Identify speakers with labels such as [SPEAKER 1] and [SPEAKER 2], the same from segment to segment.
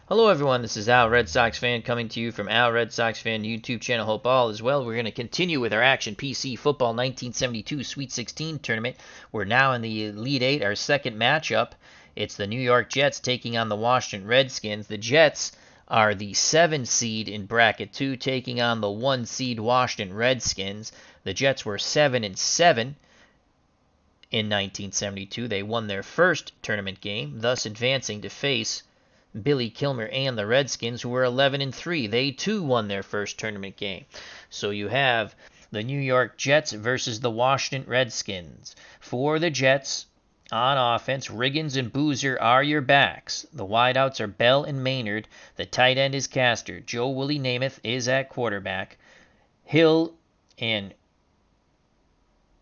[SPEAKER 1] Hello everyone, this is Al Red Sox Fan coming to you from Al Red Sox Fan YouTube channel. Hope all is well. We're going to continue with our Action PC Football 1972 Sweet 16 tournament. We're now in the Elite 8, our second matchup. It's the New York Jets taking on the Washington Redskins. The Jets are the 7 seed in Bracket 2 taking on the 1 seed Washington Redskins. The Jets were 7-7 in 1972. They won their first tournament game, thus advancing to face Billy Kilmer and the Redskins, who were 11-3. They too won their first tournament game. So you have the New York Jets versus the Washington Redskins. For the Jets, on offense, Riggins and Boozer are your backs. The wideouts are Bell and Maynard. The tight end is Castor. Joe Willie Namath is at quarterback. Hill and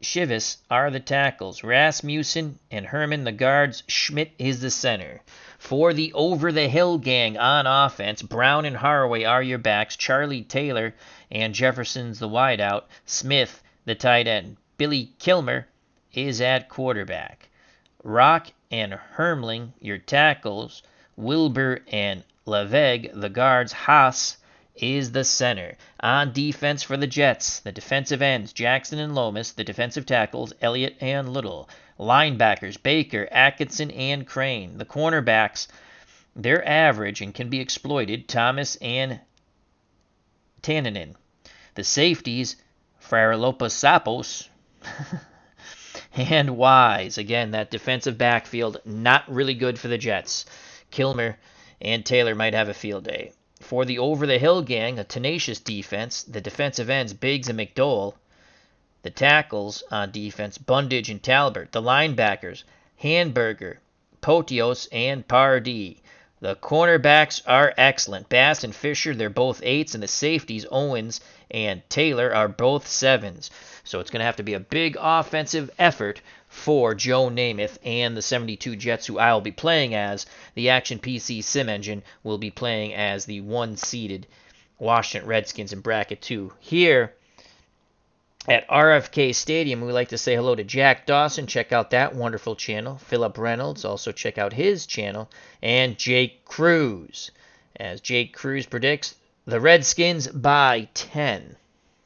[SPEAKER 1] Chivas are the tackles. Rasmussen and Herman the guards. Schmidt is the center. For the over-the-hill gang on offense, Brown and Haraway are your backs. Charlie Taylor and Jefferson's the wideout. Smith, the tight end. Billy Kilmer is at quarterback. Rock and Hermling, your tackles. Wilbur and Leveg, the guards. Haas is the center. On defense for the Jets, the defensive ends, Jackson and Lomas. The defensive tackles, Elliott and Little. Linebackers, Baker, Atkinson, and Crane. The cornerbacks, they're average and can be exploited, Thomas and Tananen. The safeties, Faralopoulos and Wise. Again, that defensive backfield, not really good for the Jets. Kilmer and Taylor might have a field day. For the over-the-hill gang, a tenacious defense, the defensive ends, Biggs and McDowell. The tackles on defense, Bundage and Talbert. The linebackers, Handberger, Potios, and Pardee. The cornerbacks are excellent. Bass and Fisher, they're both 8s, and the safeties, Owens and Taylor, are both 7s. So it's going to have to be a big offensive effort for Joe Namath and the 72 Jets, who I will be playing as. The Action PC Sim Engine will be playing as the 1-seeded Washington Redskins in Bracket 2. Here at RFK Stadium, we like to say hello to Jack Dawson. Check out that wonderful channel. Philip Reynolds, also check out his channel. And Jake Cruz. As Jake Cruz predicts, the Redskins by 10.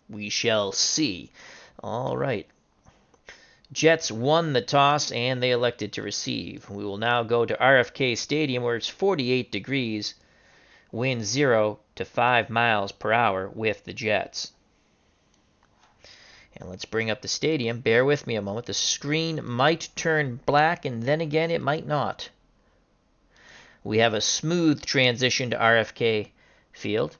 [SPEAKER 1] We shall see. All right. Jets won the toss and they elected to receive. We will now go to RFK Stadium where it's 48 degrees, wind 0 to 5 miles per hour with the Jets. And let's bring up the stadium. Bear with me a moment. The screen might turn black, and then again it might not. We have a smooth transition to RFK Field.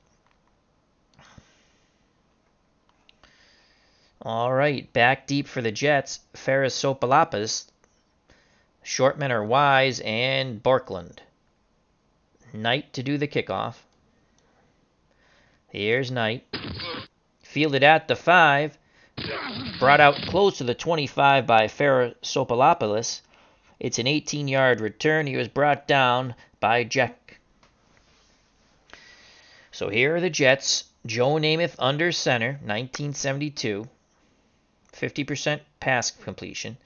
[SPEAKER 1] All right, back deep for the Jets. Ferrisopoulos. Shortmen are Wise and Borkland. Knight to do the kickoff. Here's Knight. Fielded at the 5. Brought out close to the 25 by Ferrisopoulos. It's an 18-yard return. He was brought down by Jack. So here are the Jets. Joe Namath under center, 1972. 50% pass completion.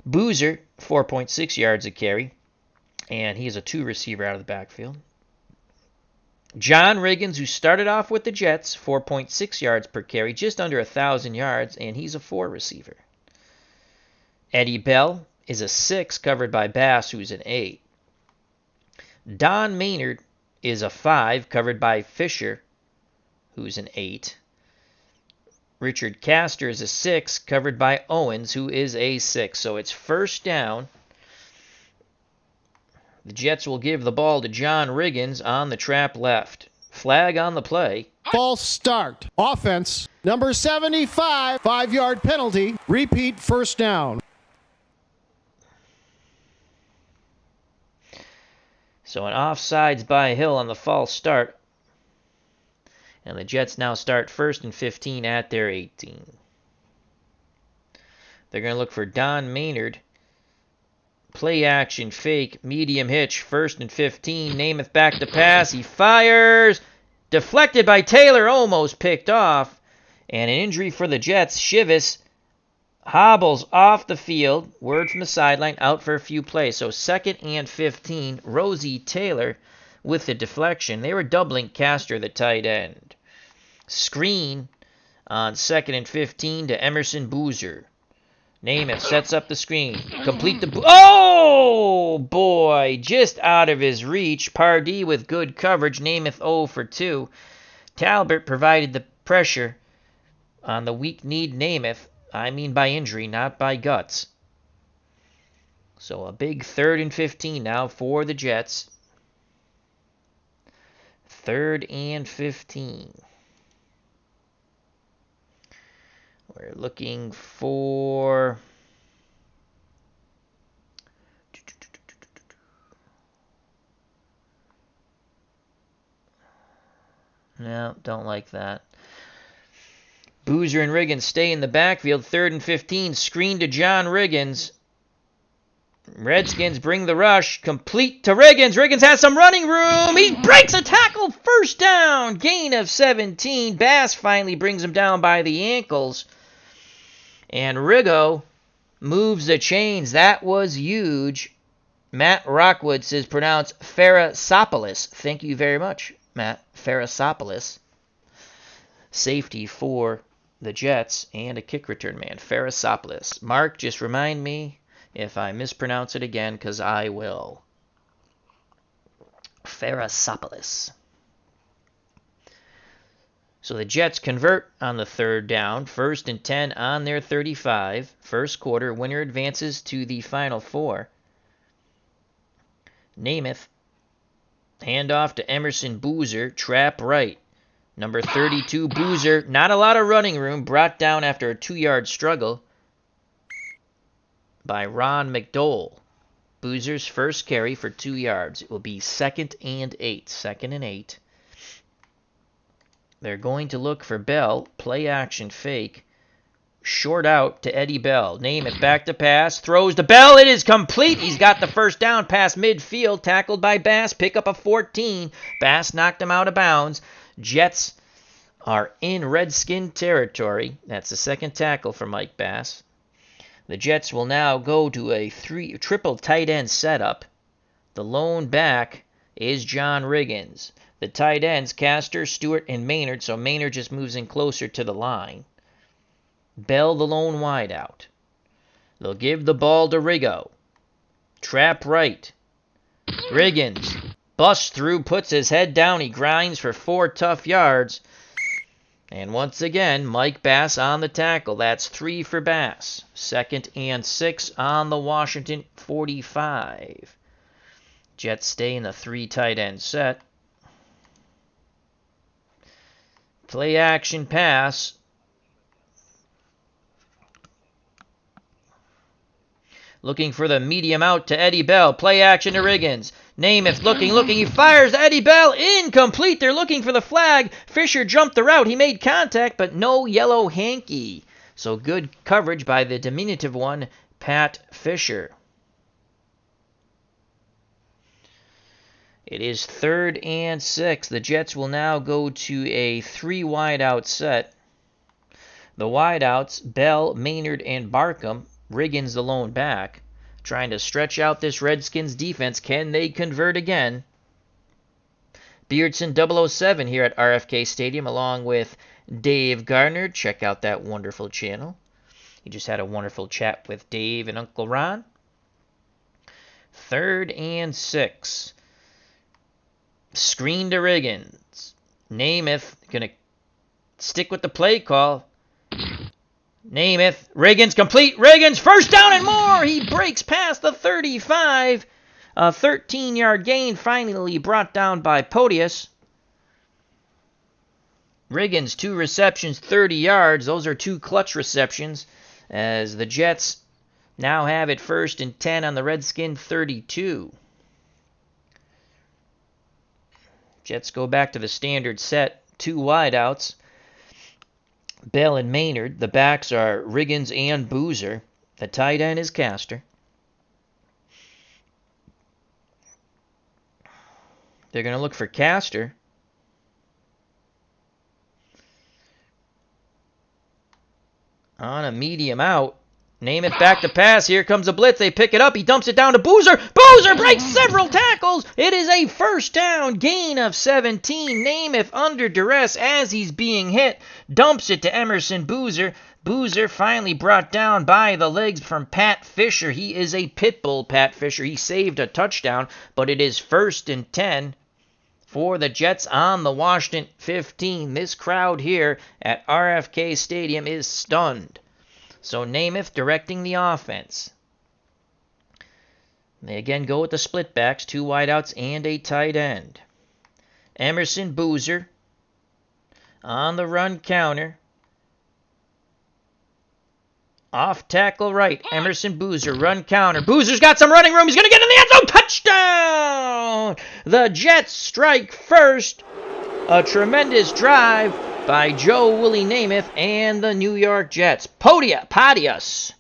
[SPEAKER 1] Boozer, 4.6 yards a carry. And he's a 2 receiver out of the backfield. John Riggins, who started off with the Jets, 4.6 yards per carry, just under 1,000 yards, and he's a 4 receiver. Eddie Bell is a 6, covered by Bass, who's an 8. Don Maynard is a 5, covered by Fisher, who's an 8. Richard Castor is a 6, covered by Owens, who is a 6. So it's first down. The Jets will give the ball to John Riggins on the trap left. Flag on the play.
[SPEAKER 2] False start. Offense. Number 75. 5-yard penalty. Repeat first down.
[SPEAKER 1] So an offsides by Hill on the false start. And the Jets now start 1st and 15 at their 18. They're going to look for Don Maynard. Play action, fake, medium hitch, 1st and 15. Namath back to pass. He fires. Deflected by Taylor, almost picked off. And an injury for the Jets. Chivas hobbles off the field. Word from the sideline, out for a few plays. So 2nd and 15. Rosie Taylor with the deflection. They were doubling Castor, the tight end. Screen on 2nd and 15 to Emerson Boozer. Namath sets up the screen. Complete the... Oh, boy. Just out of his reach. Pardee with good coverage. Namath 0 for 2. Talbot provided the pressure on the weak-kneed Namath. I mean by injury, not by guts. So a big 3rd and 15 now for the Jets. 3rd and 15. We're looking for... No, don't like that. Boozer and Riggins stay in the backfield. 3rd and 15. Screen to John Riggins. Redskins bring the rush. Complete to Riggins. Riggins has some running room. He breaks a tackle. First down. Gain of 17. Bass finally brings him down by the ankles. And Riggo moves the chains. That was huge. Matt Rockwood says pronounced Pharisopoulos. Thank you very much, Matt. Pharisopoulos. Safety for the Jets and a kick return man. Pharisopoulos. Mark, just remind me if I mispronounce it again, because I will. Pharisopoulos. So the Jets convert on the 3rd down. 1st and 10 on their 35. First quarter. Winner advances to the Final Four. Namath. Handoff to Emerson Boozer. Trap right. Number 32, Boozer. Not a lot of running room. Brought down after a 2-yard struggle by Ron McDowell. Boozer's first carry for 2 yards. It will be 2nd and 8. 2nd and 8. They're going to look for Bell. Play action fake. Short out to Eddie Bell. Namath back to pass. Throws to Bell. It is complete. He's got the first down past midfield. Tackled by Bass. Pick up a 14. Bass knocked him out of bounds. Jets are in Redskin territory. That's the 2nd tackle for Mike Bass. The Jets will now go to a triple tight end setup. The lone back is John Riggins. The tight ends, Castor, Stewart, and Maynard, so Maynard just moves in closer to the line. Bell, the lone wideout. They'll give the ball to Riggo. Trap right. Riggins busts through, puts his head down. He grinds for 4 tough yards. And once again, Mike Bass on the tackle. That's 3 for Bass. 2nd and 6 on the Washington 45. Jets stay in the 3 tight end set. Play action pass. Looking for the medium out to Eddie Bell. Play action to Riggins. Namath looking. He fires to Eddie Bell. Incomplete. They're looking for the flag. Fisher jumped the route. He made contact, but no yellow hanky. So good coverage by the diminutive one, Pat Fisher. It is 3rd and 6. The Jets will now go to a 3 wideout set. The wideouts, Bell, Maynard, and Barkham. Riggins the lone back, trying to stretch out this Redskins defense. Can they convert again? Beardson 007 here at RFK Stadium along with Dave Gardner. Check out that wonderful channel. He just had a wonderful chat with Dave and Uncle Ron. 3rd and 6. Screen to Riggins. Namath going to stick with the play call. Namath. Riggins complete. Riggins first down and more. He breaks past the 35. A 13-yard gain finally brought down by Podius. Riggins, 2 receptions, 30 yards. Those are 2 clutch receptions as the Jets now have it 1st and 10 on the Redskin 32. Jets go back to the standard set. 2 wideouts. Bell and Maynard. The backs are Riggins and Boozer. The tight end is Castor. They're going to look for Castor. On a medium out. Namath back to pass. Here comes a blitz. They pick it up. He dumps it down to Boozer. Boozer breaks several tackles. It is a first down, gain of 17. Namath under duress as he's being hit. Dumps it to Emerson Boozer. Boozer finally brought down by the legs from Pat Fisher. He is a pit bull, Pat Fisher. He saved a touchdown, but it is 1st and 10 for the Jets on the Washington 15. This crowd here at RFK Stadium is stunned. So Namath directing the offense. They again go with the split backs, 2 wideouts and a tight end. Emerson Boozer on the run counter. Off tackle right. Emerson Boozer, run counter. Boozer's got some running room. He's going to get in the end zone. Touchdown! The Jets strike first. A tremendous drive by Joe Willie Namath and the New York Jets. Patios.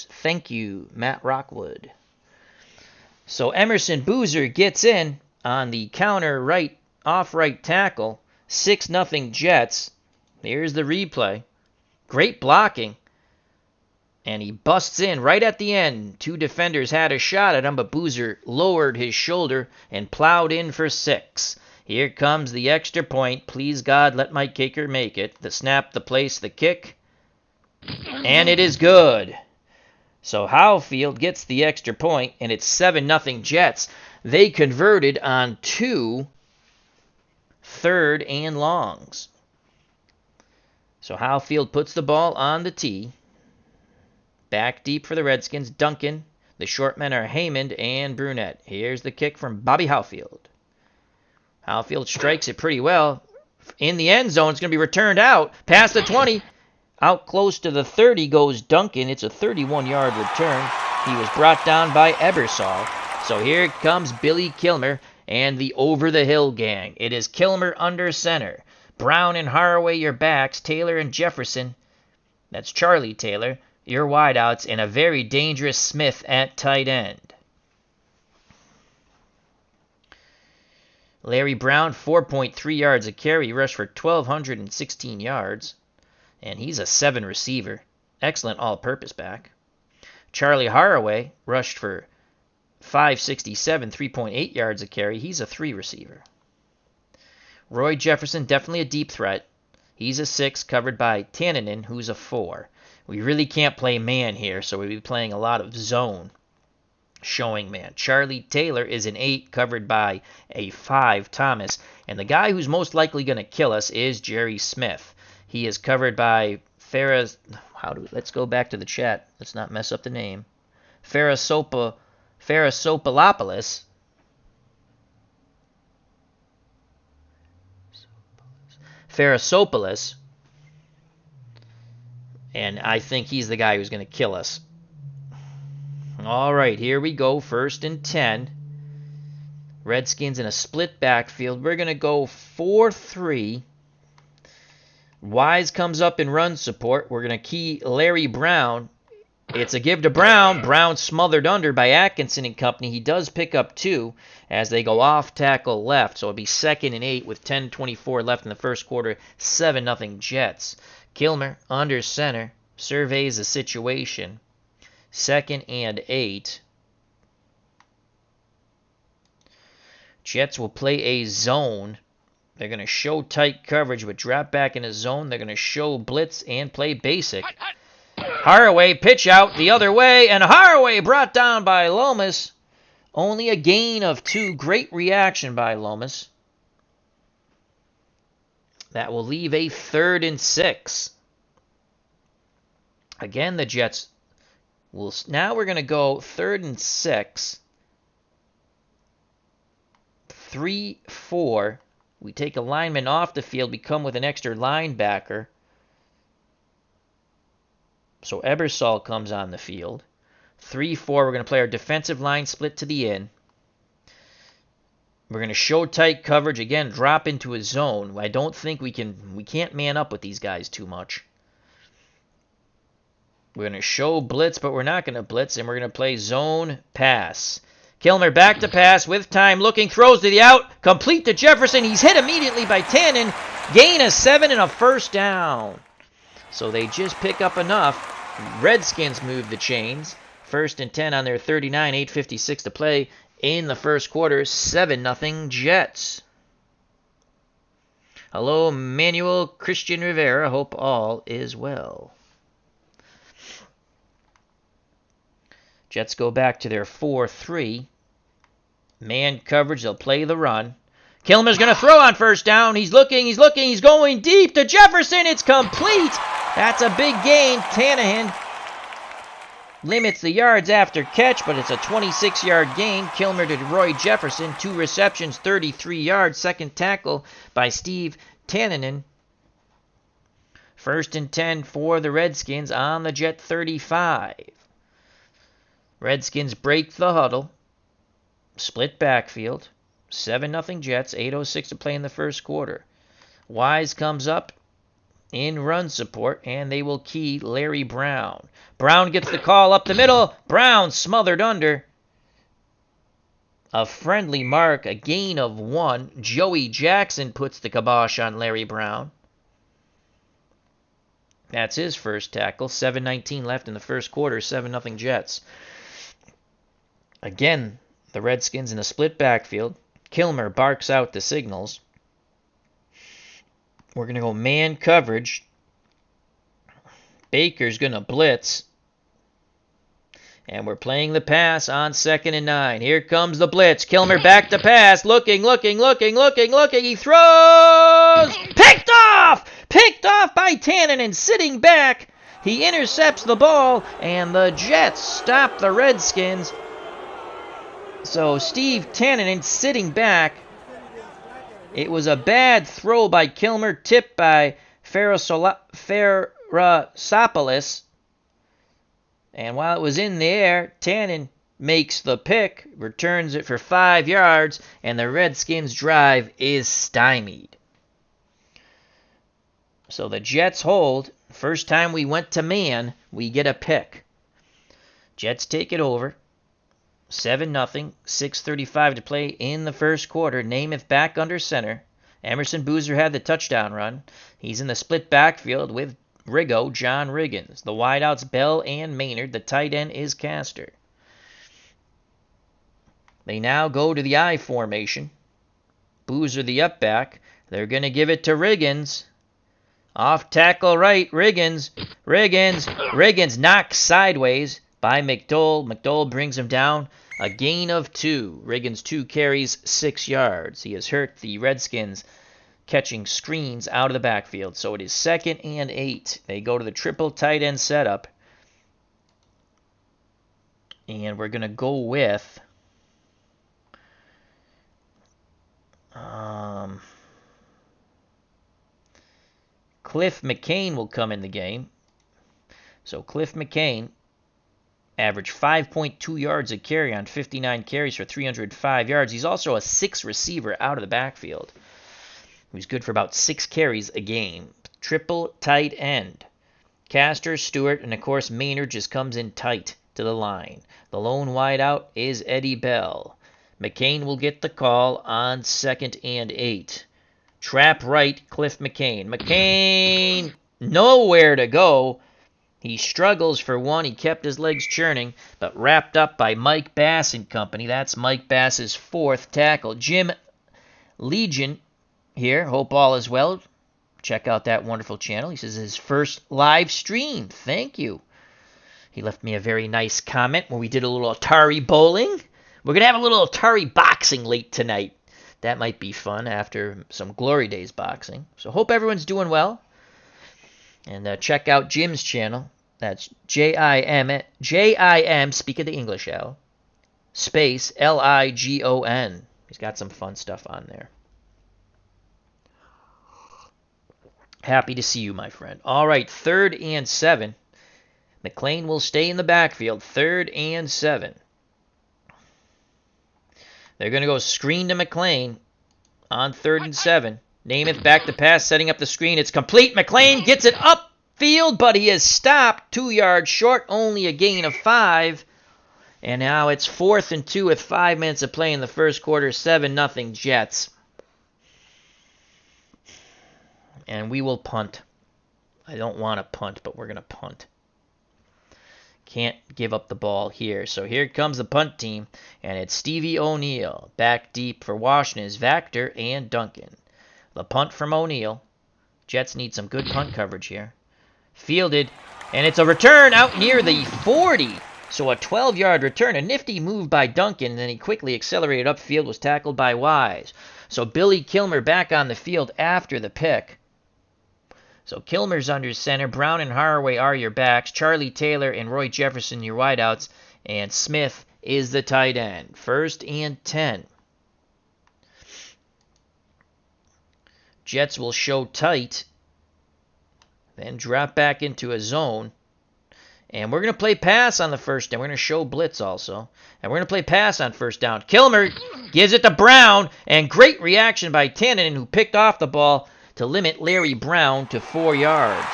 [SPEAKER 1] Thank you, Matt Rockwood. So Emerson Boozer gets in on the counter right, off right tackle. 6-0 Jets. Here's the replay. Great blocking. And he busts in right at the end. 2 defenders had a shot at him, but Boozer lowered his shoulder and plowed in for 6. Here comes the extra point. Please, God, let Mike Kicker make it. The snap, the place, the kick. And it is good. So Howfield gets the extra point, and it's 7-0 Jets. They converted on 2 third and longs. So Howfield puts the ball on the tee. Back deep for the Redskins. Duncan. The short men are Haymond and Brunette. Here's the kick from Bobby Howfield. Howfield strikes it pretty well. In the end zone, it's going to be returned out. Past the 20. Out close to the 30 goes Duncan. It's a 31-yard return. He was brought down by Ebersol. So here comes Billy Kilmer and the over-the-hill gang. It is Kilmer under center. Brown and Haraway your backs. Taylor and Jefferson. That's Charlie Taylor. Your wideouts, and a very dangerous Smith at tight end. Larry Brown, 4.3 yards a carry. He rushed for 1,216 yards. And he's a 7 receiver. Excellent all-purpose back. Charlie Haraway rushed for 567, 3.8 yards a carry. He's a 3 receiver. Roy Jefferson, definitely a deep threat. He's a 6, covered by Tanninen, who's a 4. We really can't play man here, so we'll be playing a lot of zone. Showing man. Charlie Taylor is an 8, covered by a 5, Thomas. And the guy who's most likely going to kill us is Jerry Smith. He is covered by Ferris. Let's go back to the chat. Let's not mess up the name. Ferrisopoulos. Ferrisopoulos. And I think he's the guy who's going to kill us. All right, here we go. 1st and 10. Redskins in a split backfield. We're going to go 4-3. Wise comes up in run support. We're going to key Larry Brown. It's a give to Brown. Brown smothered under by Atkinson and company. He does pick up 2 as they go off tackle left. So it'll be 2nd and 8 with 10:24 left in the first quarter. 7-0 Jets. Kilmer under center. Surveys the situation. 2nd and 8. Jets will play a zone. They're going to show tight coverage but drop back in a zone. They're going to show blitz and play basic. Haraway pitch out the other way, and Haraway brought down by Lomas. Only a gain of 2. Great reaction by Lomas. That will leave a 3rd and 6. Again, the Jets will. Now we're going to go 3rd and 6. 3-4. We take a lineman off the field. We come with an extra linebacker. So Ebersol comes on the field. 3-4. We're going to play our defensive line split to the end. We're going to show tight coverage. Again, drop into a zone. I don't think we can't man up with these guys too much. We're going to show blitz, but we're not going to blitz. And we're going to play zone pass. Kilmer back to pass with time, looking, throws to the out, complete to Jefferson. He's hit immediately by Tannen. Gain of 7 and a first down. So they just pick up enough. Redskins move the chains. 1st and 10 on their 39, 8:56 to play in the first quarter. 7-0 Jets. Hello, Manuel Christian Rivera. Hope all is well. Jets go back to their 4-3. Man coverage, they'll play the run. Kilmer's going to throw on first down. He's looking, he's going deep to Jefferson. It's complete. That's a big gain. Tannehill limits the yards after catch, but it's a 26-yard gain. Kilmer to Roy Jefferson, 2 receptions, 33 yards. Second tackle by Steve Tannen. 1st and 10 for the Redskins on the Jet 35. Redskins break the huddle. Split backfield. 7-0 Jets. 8:06 to play in the first quarter. Wise comes up in run support, and they will key Larry Brown. Brown gets the call up the middle. Brown smothered under. A friendly mark, a gain of 1. Joey Jackson puts the kibosh on Larry Brown. That's his first tackle. 7:19 left in the first quarter. 7-0 Jets. Again, the Redskins in a split backfield. Kilmer barks out the signals. We're going to go man coverage. Baker's going to blitz. And we're playing the pass on 2nd and 9. Here comes the blitz. Kilmer back to pass. Looking. He throws. Picked off! Picked off by Tannen, and sitting back. He intercepts the ball, and the Jets stop the Redskins. So Steve Tannen sitting back. It was a bad throw by Kilmer, tipped by Ferrasopoulos. And while it was in the air, Tannen makes the pick, returns it for 5 yards, and the Redskins' drive is stymied. So the Jets hold. First time we went to man, we get a pick. Jets take it over. 7-0, 6:35 to play in the first quarter. Namath back under center. Emerson Boozer had the touchdown run. He's in the split backfield with Riggo, John Riggins. The wideouts, Bell and Maynard. The tight end is Castor. They now go to the I formation. Boozer the up back. They're going to give it to Riggins. Off tackle right, Riggins knocked sideways by McDowell. McDowell brings him down. A gain of 2. Riggins 2 carries, 6 yards. He has hurt the Redskins catching screens out of the backfield. So it is 2nd and 8. They go to the triple tight end setup. And we're going to go with Cliff Mccain will come in the game. So Cliff Mccain averaged 5.2 yards a carry on 59 carries for 305 yards. He's also a 6 receiver out of the backfield. He's good for about 6 carries a game. Triple tight end. Castor, Stewart, and of course Maynard just comes in tight to the line. The lone wideout is Eddie Bell. McCain will get the call on 2nd and 8. Trap right, Cliff McCain. McCain, nowhere to go. He struggles for 1. He kept his legs churning, but wrapped up by Mike Bass and company. That's Mike Bass's 4th tackle. Jim Legion here. Hope all is well. Check out that wonderful channel. He says his first live stream. Thank you. He left me a very nice comment where we did a little Atari bowling. We're going to have a little Atari boxing late tonight. That might be fun after some Glory Days boxing. So hope everyone's doing well. And check out Jim's channel. That's Jim, speak of the English L, space Ligon. He's got some fun stuff on there. Happy to see you, my friend. All right, 3rd and 7. McLean will stay in the backfield. 3rd and 7. They're going to go screen to McLean on 3rd and 7. Namath back to pass, setting up the screen. It's complete. McLean gets it upfield, but he is stopped 2 yards short. Only a gain of 5. And now it's 4th and 2 with 5 minutes of play in the first quarter. 7-0 Jets. And we will punt. I don't want to punt, but we're going to punt. Can't give up the ball here. So here comes the punt team, and it's Stevie O'Neal. Back deep for Washington is Vactor and Duncan. The punt from O'Neal. Jets need some good punt coverage here. Fielded, and it's a return out near the 40. So a 12-yard return. A nifty move by Duncan, and then he quickly accelerated upfield, was tackled by Wise. So Billy Kilmer back on the field after the pick. So Kilmer's under center. Brown and Haraway are your backs. Charlie Taylor and Roy Jefferson your wideouts. And Smith is the tight end. 1st and 10. Jets will show tight. Then drop back into a zone. And we're going to play pass on the first down. We're going to show blitz also. And we're going to play pass on first down. Kilmer gives it to Brown. And great reaction by Tannen, who picked off the ball to limit Larry Brown to 4 yards.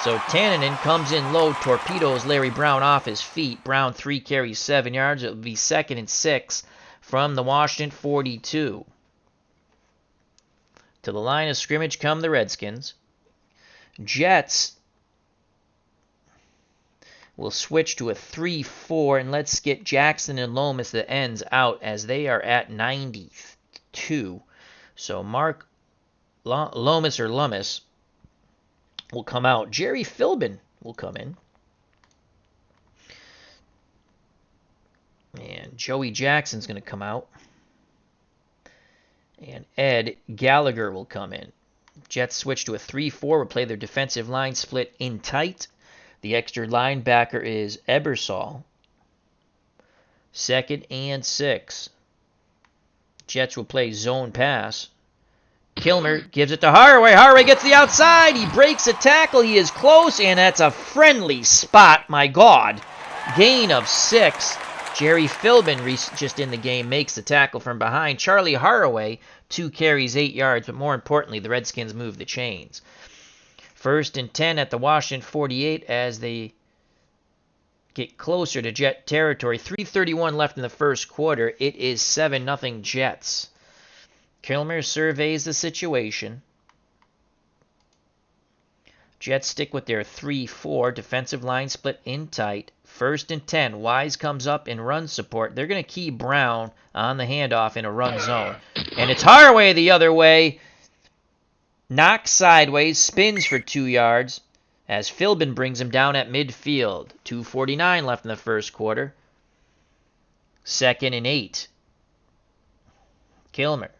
[SPEAKER 1] So Tannen comes in low, torpedoes Larry Brown off his feet. Brown 3 carries, 7 yards. It will be 2nd and 6 from the Washington 42. To the line of scrimmage come the Redskins. Jets will switch to a 3-4, and let's get Jackson and Lomas, the ends, out as they are at 92. So Mark Lomas will come out. Jerry Philbin will come in. And Joey Jackson's going to come out. And Ed Gallagher will come in. Jets switch to a 3-4. Will play their defensive line split in tight. The extra linebacker is Ebersol. 2nd and 6. Jets will play zone pass. Kilmer gives it to Haraway. Haraway gets the outside. He breaks a tackle. He is close, and that's a friendly spot. My God. Gain of 6. Jerry Philbin, just in the game, makes the tackle from behind. Charlie Haraway, 2 carries, 8 yards, but more importantly, the Redskins move the chains. 1st and 10 at the Washington 48 as they get closer to Jet territory. 3:31 left in the first quarter. It is 7-0 Jets. Kilmer surveys the situation. Jets stick with their 3-4. Defensive line split in tight. 1st and 10. Wise comes up in run support. They're going to key Brown on the handoff in a run zone. And it's Haraway the other way. Knocks sideways. Spins for 2 yards as Philbin brings him down at midfield. 2:49 left in the first quarter. 2nd and 8. Kilmer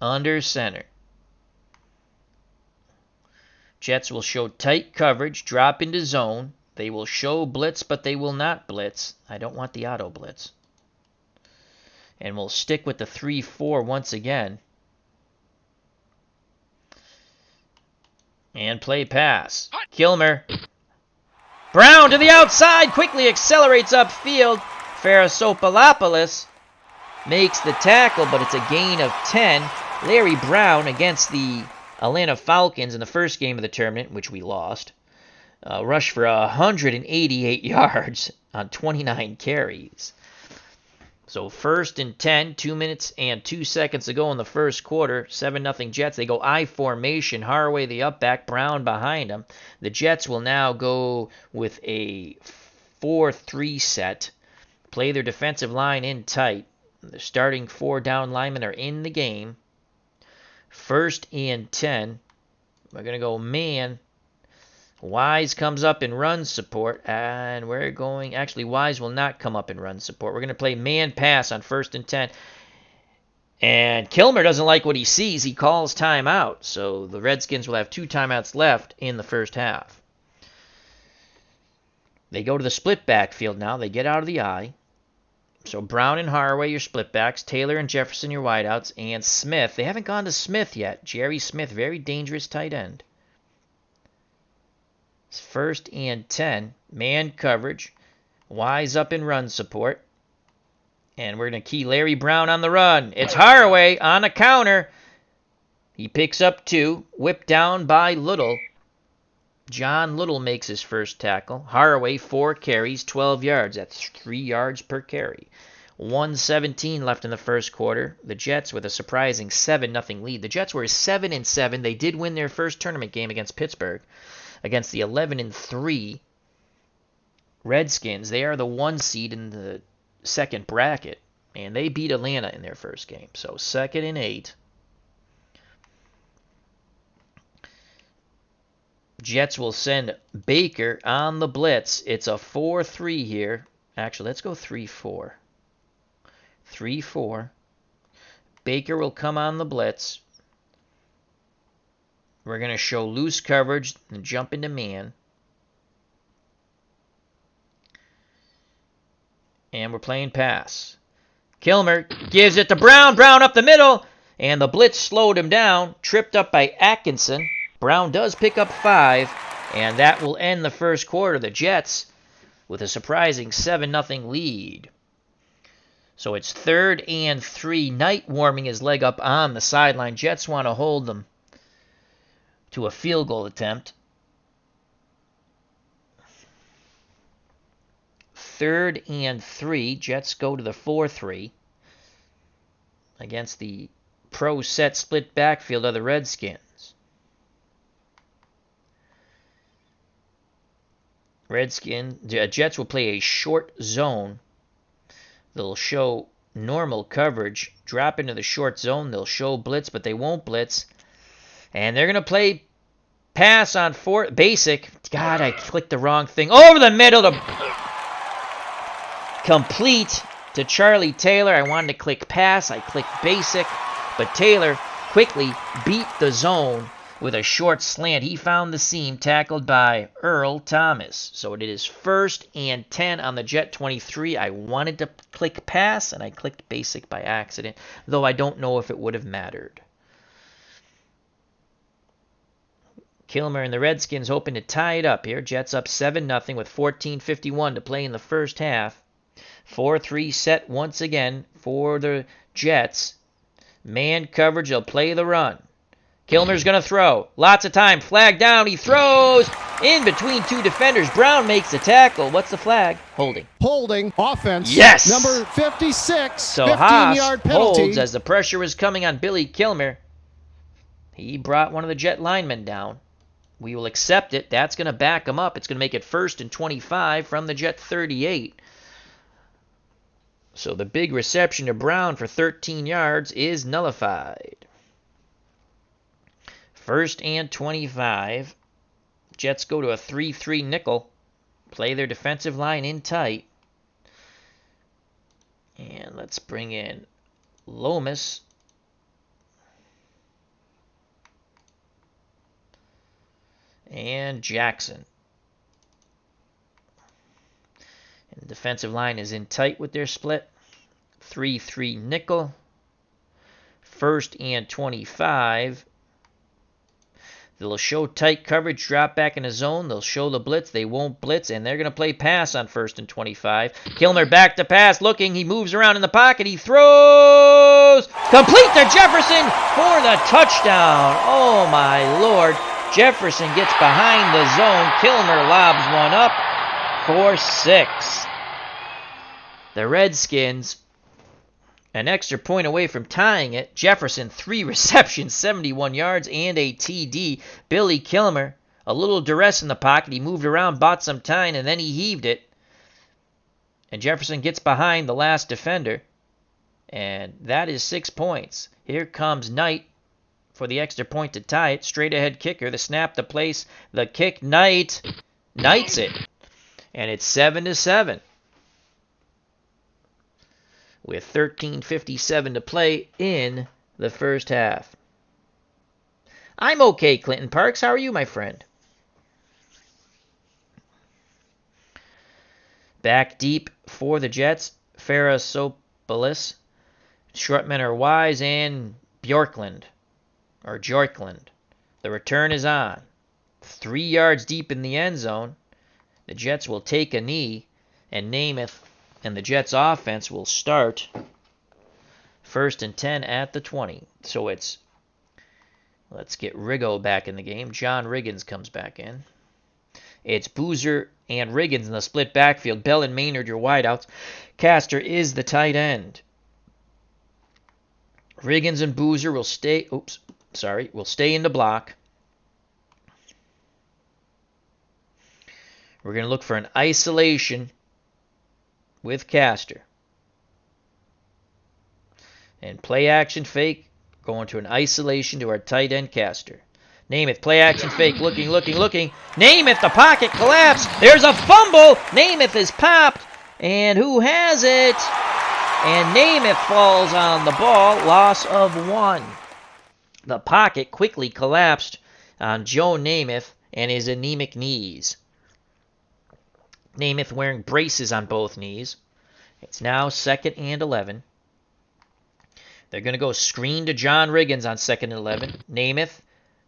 [SPEAKER 1] under center. Jets will show tight coverage, drop into zone. They will show blitz, but they will not blitz. I don't want the auto blitz. And we'll stick with the 3-4 once again. And play pass. Kilmer. Brown to the outside, quickly accelerates upfield. Farasopoulos makes the tackle, but it's a gain of 10. Larry Brown against the Atlanta Falcons in the first game of the tournament, which we lost, rushed for 188 yards on 29 carries. So 1st and 10, 2 minutes and 2 seconds to go in the first quarter. 7-0 Jets. They go I formation. Haraway the up back, Brown behind him. The Jets will now go with a 4-3 set. Play their defensive line in tight. The starting 4 down linemen are in the game. 1st and 10. We're going to go man. Wise comes up in run support, and we're going... Actually, Wise will not come up in run support. We're going to play man pass on 1st and 10. And Kilmer doesn't like what he sees. He calls timeout. So the Redskins will have 2 timeouts left in the first half. They go to the split backfield now. They get out of the eye. So Brown and Haraway, your split backs. Taylor and Jefferson, your wideouts. And Smith. They haven't gone to Smith yet. Jerry Smith, very dangerous tight end. It's 1st and 10. Man coverage. Wise up in run support. And we're going to key Larry Brown on the run. It's Haraway on a counter. He picks up 2. Whipped down by Little. John Little makes his first tackle. Haraway, 4 carries, 12 yards. That's 3 yards per carry. 1:17 left in the first quarter. The Jets with a surprising 7-0 lead. The Jets were 7-7. They did win their first tournament game against Pittsburgh, against the 11-3 Redskins. They are the 1 seed in the second bracket, and they beat Atlanta in their first game. So 2nd and 8. Jets will send Baker on the blitz. It's a 4-3 here. Actually, let's go 3-4. 3-4. Baker will come on the blitz. We're going to show loose coverage and jump into man. And we're playing pass. Kilmer gives it to Brown. Brown up the middle. And the blitz slowed him down. Tripped up by Atkinson. Brown does pick up 5, and that will end the first quarter. The Jets with a surprising 7-0 lead. So it's 3rd and 3. Knight warming his leg up on the sideline. Jets want to hold them to a field goal attempt. 3rd and 3. Jets go to the 4-3 against the pro set split backfield of the Redskins. Jets will play a short zone. They'll show normal coverage, drop into the short zone. They'll show blitz, but they won't blitz. And they're going to play pass on basic. God, I clicked the wrong thing. Over the middle to complete to Charlie Taylor. I wanted to click pass. I clicked basic, but Taylor quickly beat the zone with a short slant. He found the seam, tackled by Earl Thomas. So it is 1st and 10 on the Jet 23. I wanted to click pass, and I clicked basic by accident, though I don't know if it would have mattered. Kilmer and the Redskins hoping to tie it up here. Jets up 7-0 with 14:51 to play in the first half. 4-3 set once again for the Jets. Man coverage, they'll play the run. Kilmer's going to throw. Lots of time. Flag down. He throws in between 2 defenders. Brown makes the tackle. What's the flag? Holding.
[SPEAKER 2] Holding. Offense.
[SPEAKER 1] Yes!
[SPEAKER 2] Number 56.
[SPEAKER 1] So
[SPEAKER 2] 15-yard penalty.
[SPEAKER 1] holds as the pressure was coming on Billy Kilmer. He brought one of the Jet linemen down. We will accept it. That's going to back him up. It's going to make it 1st and 25 from the Jet 38. So the big reception to Brown for 13 yards is nullified. 1st and 25. Jets go to a 3-3 nickel. Play their defensive line in tight. And let's bring in Lomas. And Jackson. And the defensive line is in tight with their split. 3-3 nickel. 1st and 25. They'll show tight coverage, drop back in a zone. They'll show the blitz. They won't blitz, and they're going to play pass on 1st and 25. Kilmer back to pass, looking. He moves around in the pocket. He throws. Complete to Jefferson for the touchdown. Oh, my Lord. Jefferson gets behind the zone. Kilmer lobs one up for 6. The Redskins an extra point away from tying it. Jefferson, 3 receptions, 71 yards, and a TD. Billy Kilmer, a little duress in the pocket. He moved around, bought some time, and then he heaved it. And Jefferson gets behind the last defender. And that is 6 points. Here comes Knight for the extra point to tie it. Straight ahead kicker. The snap, the place, the kick. Knight knights it. And it's 7-7. With 13:57 to play in the first half. I'm okay, Clinton Parks. How are you, my friend? Back deep for the Jets. Farasopoulos. Short men are Wise and Bjorkland. The return is on. 3 yards deep in the end zone. The Jets will take a knee, and Namath and the Jets offense will start 1st and 10 at the 20. So it's, let's get Riggo back in the game. John Riggins comes back in. It's Boozer and Riggins in the split backfield. Bell and Maynard your wideouts. Castor is the tight end. Riggins and Boozer will stay in the block. We're going to look for an isolation with Castor. And play action fake, going to an isolation to our tight end Castor. Namath, play action fake, looking. Namath, the pocket collapse. There's a fumble. Namath is popped. And who has it? And Namath falls on the ball. Loss of 1. The pocket quickly collapsed on Joe Namath and his anemic knees. Namath wearing braces on both knees. It's now 2nd and 11. They're going to go screen to John Riggins on 2nd and 11. Namath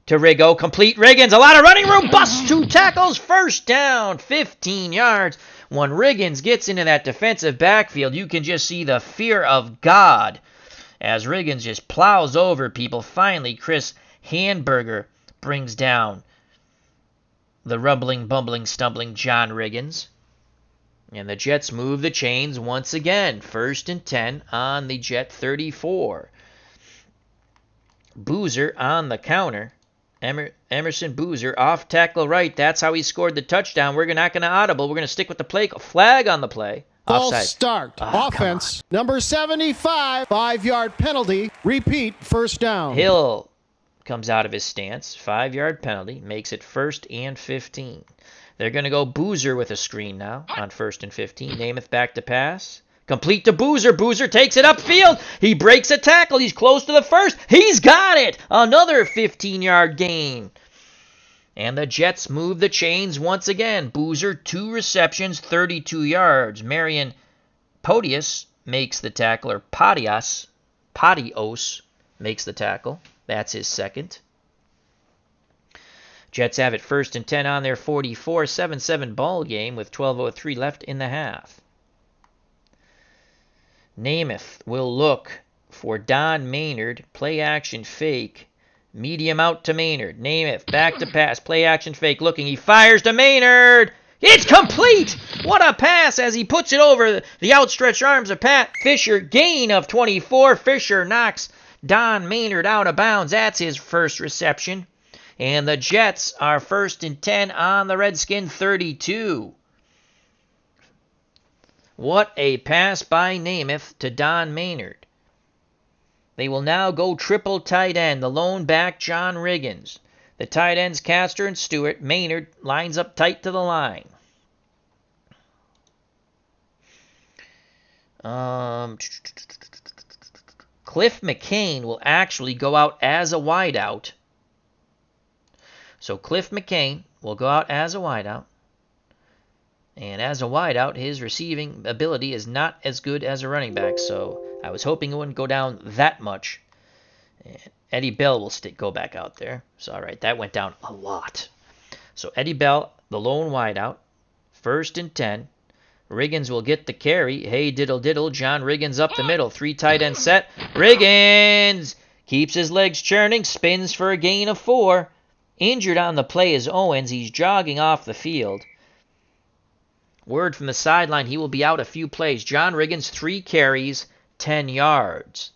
[SPEAKER 1] to Riggo. Complete Riggins. A lot of running room. Busts 2 tackles. First down. 15 yards. When Riggins gets into that defensive backfield, you can just see the fear of God as Riggins just plows over people. Finally, Chris Handberger brings down the rumbling, bumbling, stumbling John Riggins. And the Jets move the chains once again. 1st and 10 on the Jet 34. Boozer on the counter. Emerson Boozer off tackle right. That's how he scored the touchdown. We're not going to audible. We're going to stick with the play. Flag on the play.
[SPEAKER 2] False
[SPEAKER 1] Offside.
[SPEAKER 2] start. Offense. Number 75. 5-yard penalty. Repeat. 1st down.
[SPEAKER 1] Hill comes out of his stance. 5-yard penalty. Makes it 1st and 15. They're going to go Boozer with a screen now on 1st and 15. Namath back to pass. Complete to Boozer. Boozer takes it upfield. He breaks a tackle. He's close to the first. He's got it. Another 15-yard gain. And the Jets move the chains once again. Boozer, 2 receptions, 32 yards. Marion Podius makes the tackle, or Podios makes the tackle. That's his 2nd. Jets have it 1st and 10 on their 44, 7-7 ball game with 12:03 left in the half. Namath will look for Don Maynard. Play action fake. Medium out to Maynard. Namath back to pass. Play action fake. Looking. He fires to Maynard. It's complete. What a pass as he puts it over the outstretched arms of Pat Fisher. Gain of 24. Fisher knocks Don Maynard out of bounds. That's his first reception. And the Jets are 1st and 10 on the Redskin 32. What a pass by Namath to Don Maynard. They will now go triple tight end. The lone back, John Riggins. The tight ends, Castor and Stewart. Maynard lines up tight to the line. Cliff Mccain will actually go out as a wideout. So Cliff Mccain will go out as a wideout. And as a wideout, his receiving ability is not as good as a running back. So I was hoping it wouldn't go down that much. And Eddie Bell will go back out there. So, all right, that went down a lot. So Eddie Bell, the lone wideout, 1st and 10. Riggins will get the carry. Hey, diddle, diddle. John Riggins up the middle. 3 tight end set. Riggins keeps his legs churning. Spins for a gain of 4. Injured on the play is Owens. He's jogging off the field. Word from the sideline, he will be out a few plays. John Riggins, 3 carries, 10 yards.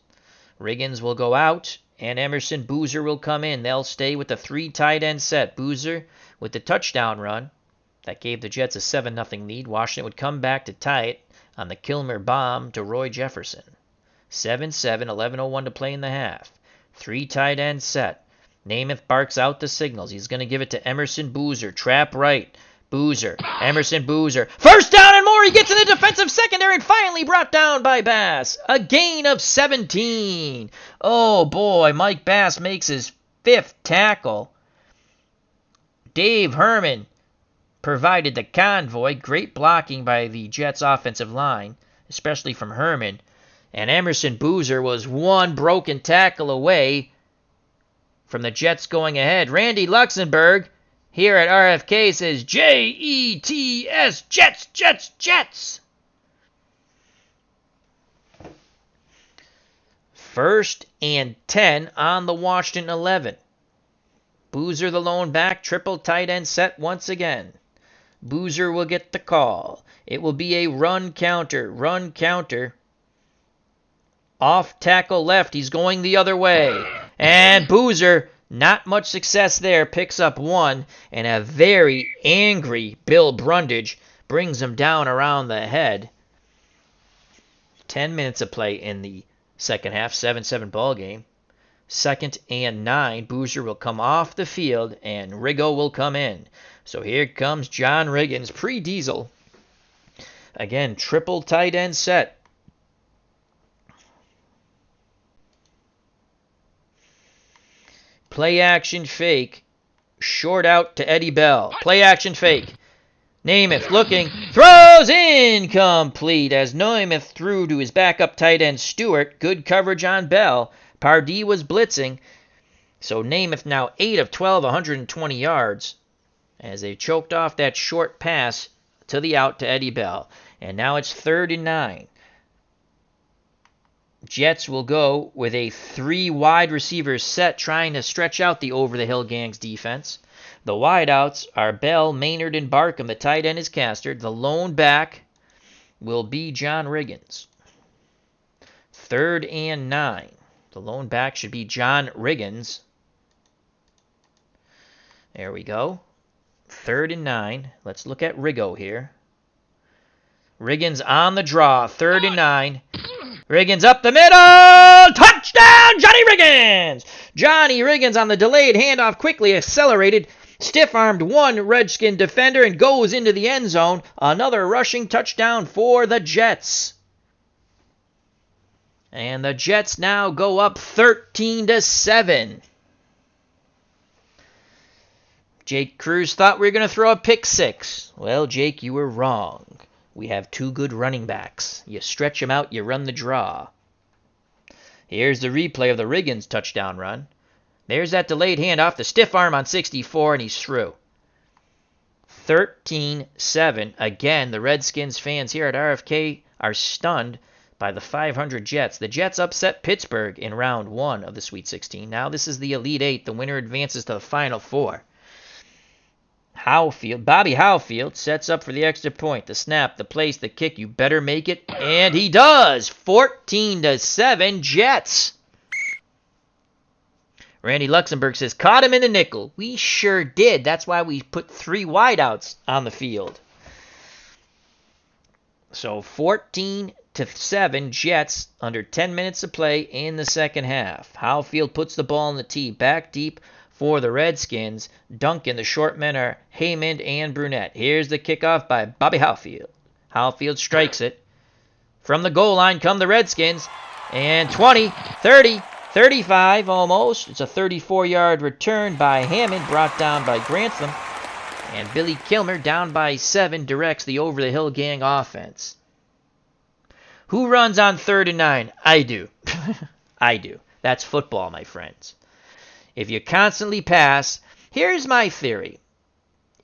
[SPEAKER 1] Riggins will go out, and Emerson Boozer will come in. They'll stay with the 3 tight end set. Boozer with the touchdown run. That gave the Jets a 7-0 lead. Washington would come back to tie it on the Kilmer bomb to Roy Jefferson. 7-7, 11:01 to play in the half. 3 tight end set. Namath barks out the signals. He's going to give it to Emerson Boozer. Trap right. Boozer. Emerson Boozer. First down and more. He gets in the defensive secondary and finally brought down by Bass. A gain of 17. Oh, boy. Mike Bass makes his 5th tackle. Dave Herman provided the convoy. Great blocking by the Jets' offensive line, especially from Herman. And Emerson Boozer was 1 broken tackle away from the Jets going ahead. Randy Luxembourg here at RFK says Jets, Jets, Jets, Jets. 1st and 10 on the Washington 11. Boozer the lone back, triple tight end set once again. Boozer will get the call. It will be a run counter. Run counter. Off tackle left. He's going the other way. And Boozer, not much success there, picks up one. And a very angry Bill Brundage brings him down around the head. 10 minutes of play in the second half. 7-7 ball game. 2nd and 9. Boozer will come off the field and Riggo will come in. So here comes John Riggins, pre-Diesel. Again, triple tight end set. Play action fake. Short out to Eddie Bell. Play action fake. Namath looking. Throws incomplete as Namath threw to his backup tight end Stewart. Good coverage on Bell. Pardee was blitzing. So Namath now 8 of 12, 120 yards. As they choked off that short pass to the out to Eddie Bell. And now it's 3rd and 9. Jets will go with a 3 wide receivers set, trying to stretch out the over-the-hill gang's defense. The wideouts are Bell, Maynard, and Barkham. The tight end is Castard. The lone back will be John Riggins. 3rd and 9. The lone back should be John Riggins. There we go. 3rd and 9. Let's look at Riggo here. Riggins on the draw. 3rd and 9. Riggins up the middle. Touchdown, Johnny Riggins! Johnny Riggins on the delayed handoff quickly accelerated. Stiff-armed one Redskin defender and goes into the end zone. Another rushing touchdown for the Jets. And the Jets now go up 13-7. Jake Cruz thought we were going to throw a pick 6. Well, Jake, you were wrong. We have 2 good running backs. You stretch them out, you run the draw. Here's the replay of the Riggins touchdown run. There's that delayed handoff, the stiff arm on 64, and he's through. 13-7. Again, the Redskins fans here at RFK are stunned by the 500 Jets. The Jets upset Pittsburgh in round 1 of the Sweet 16. Now this is the Elite 8. The winner advances to the Final 4. Bobby Howfield sets up for the extra point. The snap, the place, the kick. You better make it. And he does. 14-7 Jets. Randy Luxembourg says, caught him in the nickel. We sure did. That's why we put 3 wideouts on the field. So 14-7 Jets under 10 minutes of play in the second half. Howfield puts the ball on the tee. Back deep for the Redskins. Duncan, the short men are Haymond and Brunette. Here's the kickoff by Bobby Howfield. Howfield strikes it. From the goal line come the Redskins. And 20, 30, 35 almost. It's a 34-yard return by Hammond, brought down by Grantham. And Billy Kilmer, down by 7, directs the over-the-hill gang offense. Who runs on 3rd and 9? I do. I do. That's football, my friends. If you constantly pass, here's my theory.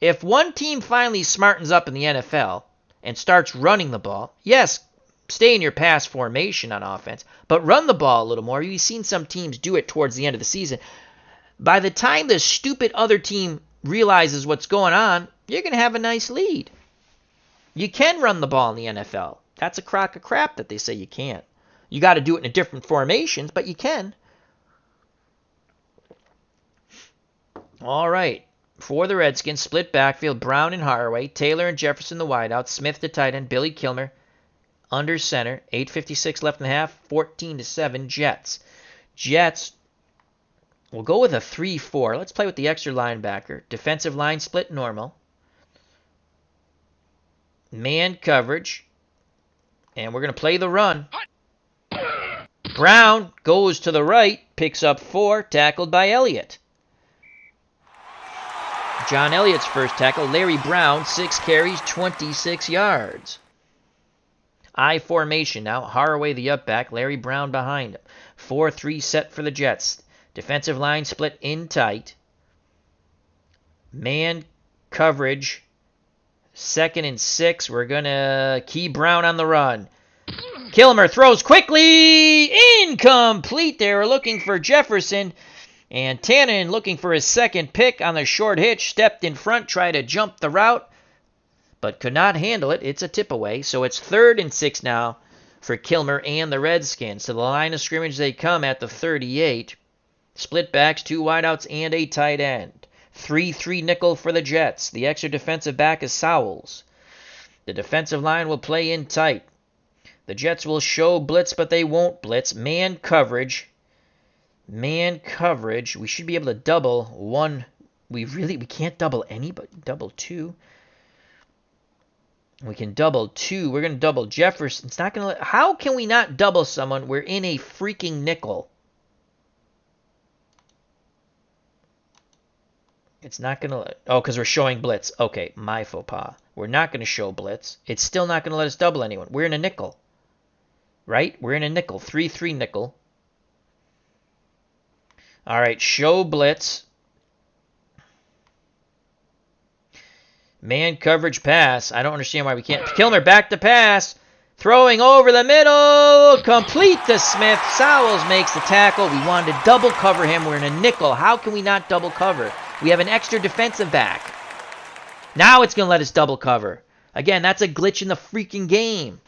[SPEAKER 1] If one team finally smartens up in the NFL and starts running the ball, yes, stay in your pass formation on offense, but run the ball a little more. You've seen some teams do it towards the end of the season. By the time the stupid other team realizes what's going on, you're going to have a nice lead. You can run the ball in the NFL. That's a crock of crap that they say you can't. You got to do it in a different formations, but you can. All right. For the Redskins, split backfield, Brown and Haraway, Taylor and Jefferson the wideout, Smith the tight end, Billy Kilmer under center, 8:56 left in the half, 14-7 Jets. Jets will go with a 3-4. Let's play with the extra linebacker. Defensive line split normal. Man coverage. And we're going to play the run. Brown goes to the right, picks up 4, tackled by Elliott. John Elliott's first tackle. Larry Brown, 6 carries, 26 yards. I formation now. Haraway the up back. Larry Brown behind him. 4-3 set for the Jets. Defensive line split in tight. Man coverage. 2nd and 6. We're going to key Brown on the run. Kilmer throws quickly. Incomplete. They were looking for Jefferson. And Tannen, looking for his second pick on the short hitch, stepped in front, tried to jump the route. but could not handle it. It's a tip away. So it's 3rd and 6 now for Kilmer and the Redskins. To the line of scrimmage they come at the 38. Split backs, 2 wideouts, and a tight end. 3-3 nickel for the Jets. The extra defensive back is Sowles. The defensive line will play in tight. The Jets will show blitz, but they won't blitz. Man coverage. Man coverage. We should be able to double one. We can't double any, but double 2. We can double 2. We're going to double Jefferson. It's not going to. How can we not double someone? We're in a freaking nickel. It's not going to. Oh, because we're showing blitz. Okay, my faux pas. We're not going to show blitz. It's still not going to let us double anyone. We're in a nickel. Right? We're in a nickel. 3-3 nickel. All right, show blitz. Man coverage pass. I don't understand why we can't. Kilmer back to pass. Throwing over the middle. Complete to Smith. Sowles makes the tackle. We wanted to double cover him. We're in a nickel. How can we not double cover? We have an extra defensive back. Now it's going to let us double cover. Again, that's a glitch in the freaking game.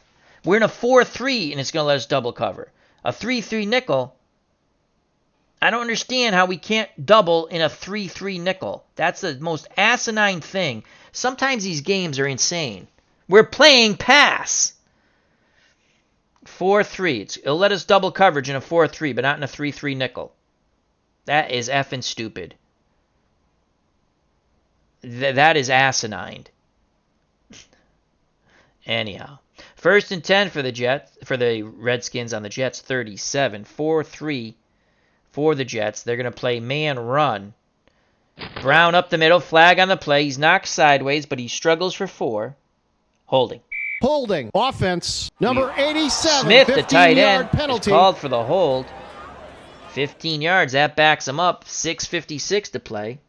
[SPEAKER 1] We're in a 4-3 and it's going to let us double cover. A 3-3 nickel. I don't understand how we can't double in a 3-3 nickel. That's the most asinine thing. Sometimes these games are insane. We're playing pass. 4-3. It'll let us double coverage in a 4-3, but not in a 3-3 nickel. That is effing stupid. That is asinine. Anyhow. 1st and 10 for the Redskins on the Jets 37. 4-3 for the Jets. They're going to play man run. Brown up the middle, flag on the play. He's knocked sideways, but he struggles for 4. Holding.
[SPEAKER 2] Holding. Offense. Number 87.
[SPEAKER 1] Smith, the tight end,
[SPEAKER 2] penalty.
[SPEAKER 1] is called for the hold. 15 yards. That backs him up. 6:56 to play.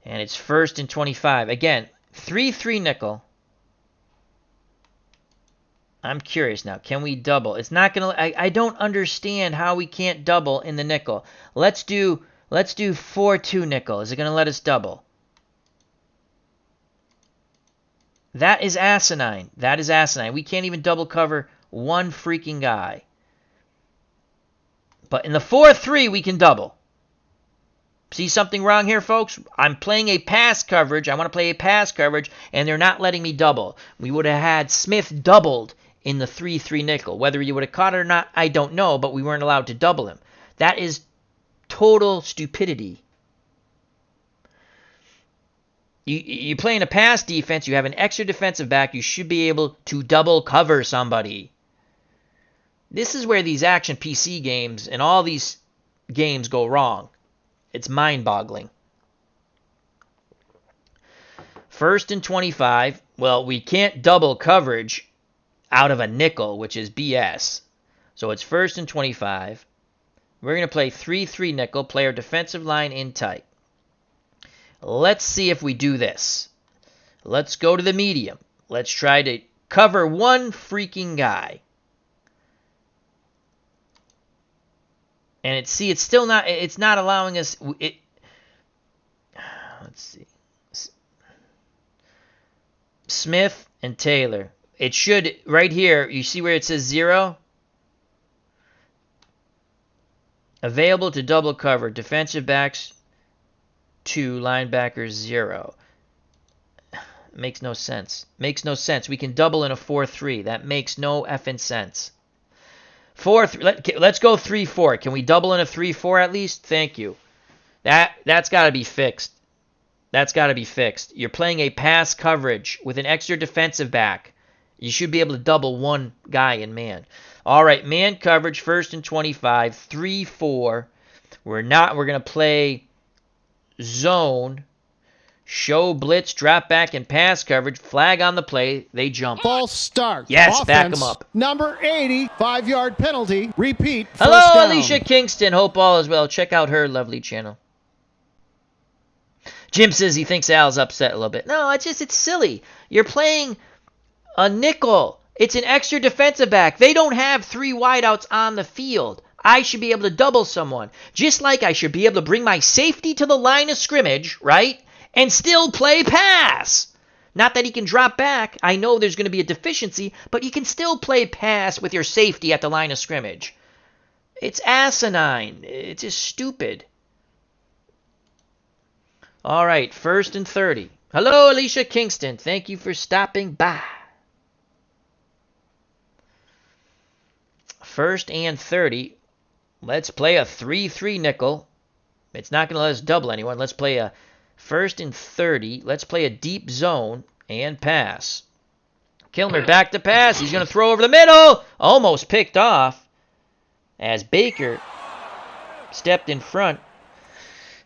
[SPEAKER 1] And it's 1st and 25. Again, 3-3 nickel. I'm curious now. Can we double? It's not going to. I don't understand how we can't double in the nickel. Let's do 4-2 nickel. Is it going to let us double? That is asinine. That is asinine. We can't even double cover one freaking guy. But in the 4-3, we can double. See something wrong here, folks? I'm playing a pass coverage. I want to play a pass coverage, and they're not letting me double. We would have had Smith doubled in the 3-3 nickel. Whether you would have caught it or not, I don't know, but we weren't allowed to double him. That is total stupidity. You play in a pass defense, you have an extra defensive back, you should be able to double cover somebody. This is where these action PC games and all these games go wrong. It's mind-boggling. 1st and 25. Well, we can't double coverage out of a nickel, which is BS. So it's 1st and 25. We're going to play 3-3 nickel, play our defensive line in tight. Let's see if we do this. Let's go to the medium. Let's try to cover one freaking guy. And it's still not, it's not allowing us, let's see. Smith and Taylor. It should, right here, you see where it says 0? Available to double cover. Defensive backs 2, linebackers 0. Makes no sense. Makes no sense. We can double in a 4-3. That makes no effing sense. 4-3. Let's go 3-4. Can we double in a 3-4 at least? Thank you. That's got to be fixed. That's got to be fixed. You're playing a pass coverage with an extra defensive back. You should be able to double one guy in man. All right, man coverage, 1st and 25, 3-4. We're going to play zone, show blitz, drop back, and pass coverage. Flag on the play. They jump.
[SPEAKER 2] False start.
[SPEAKER 1] Yes,
[SPEAKER 2] Offense,
[SPEAKER 1] back them up.
[SPEAKER 2] Number 80, 5-yard penalty. Repeat.
[SPEAKER 1] Hello,
[SPEAKER 2] first down.
[SPEAKER 1] Alicia Kingston. Hope all is well. Check out her lovely channel. Jim says he thinks Al's upset a little bit. No, it's silly. You're playing a nickel. It's an extra defensive back. They don't have 3 wideouts on the field. I should be able to double someone. Just like I should be able to bring my safety to the line of scrimmage, right? And still play pass. Not that he can drop back. I know there's going to be a deficiency, but you can still play pass with your safety at the line of scrimmage. It's asinine. It's just stupid. All right, 1st and 30. Hello, Alicia Kingston. Thank you for stopping by. 1st and 30. Let's play a 3-3 nickel. It's not going to let us double anyone. Let's play a 1st and 30. Let's play a deep zone and pass. Kilmer back to pass. He's going to throw over the middle. Almost picked off as Baker stepped in front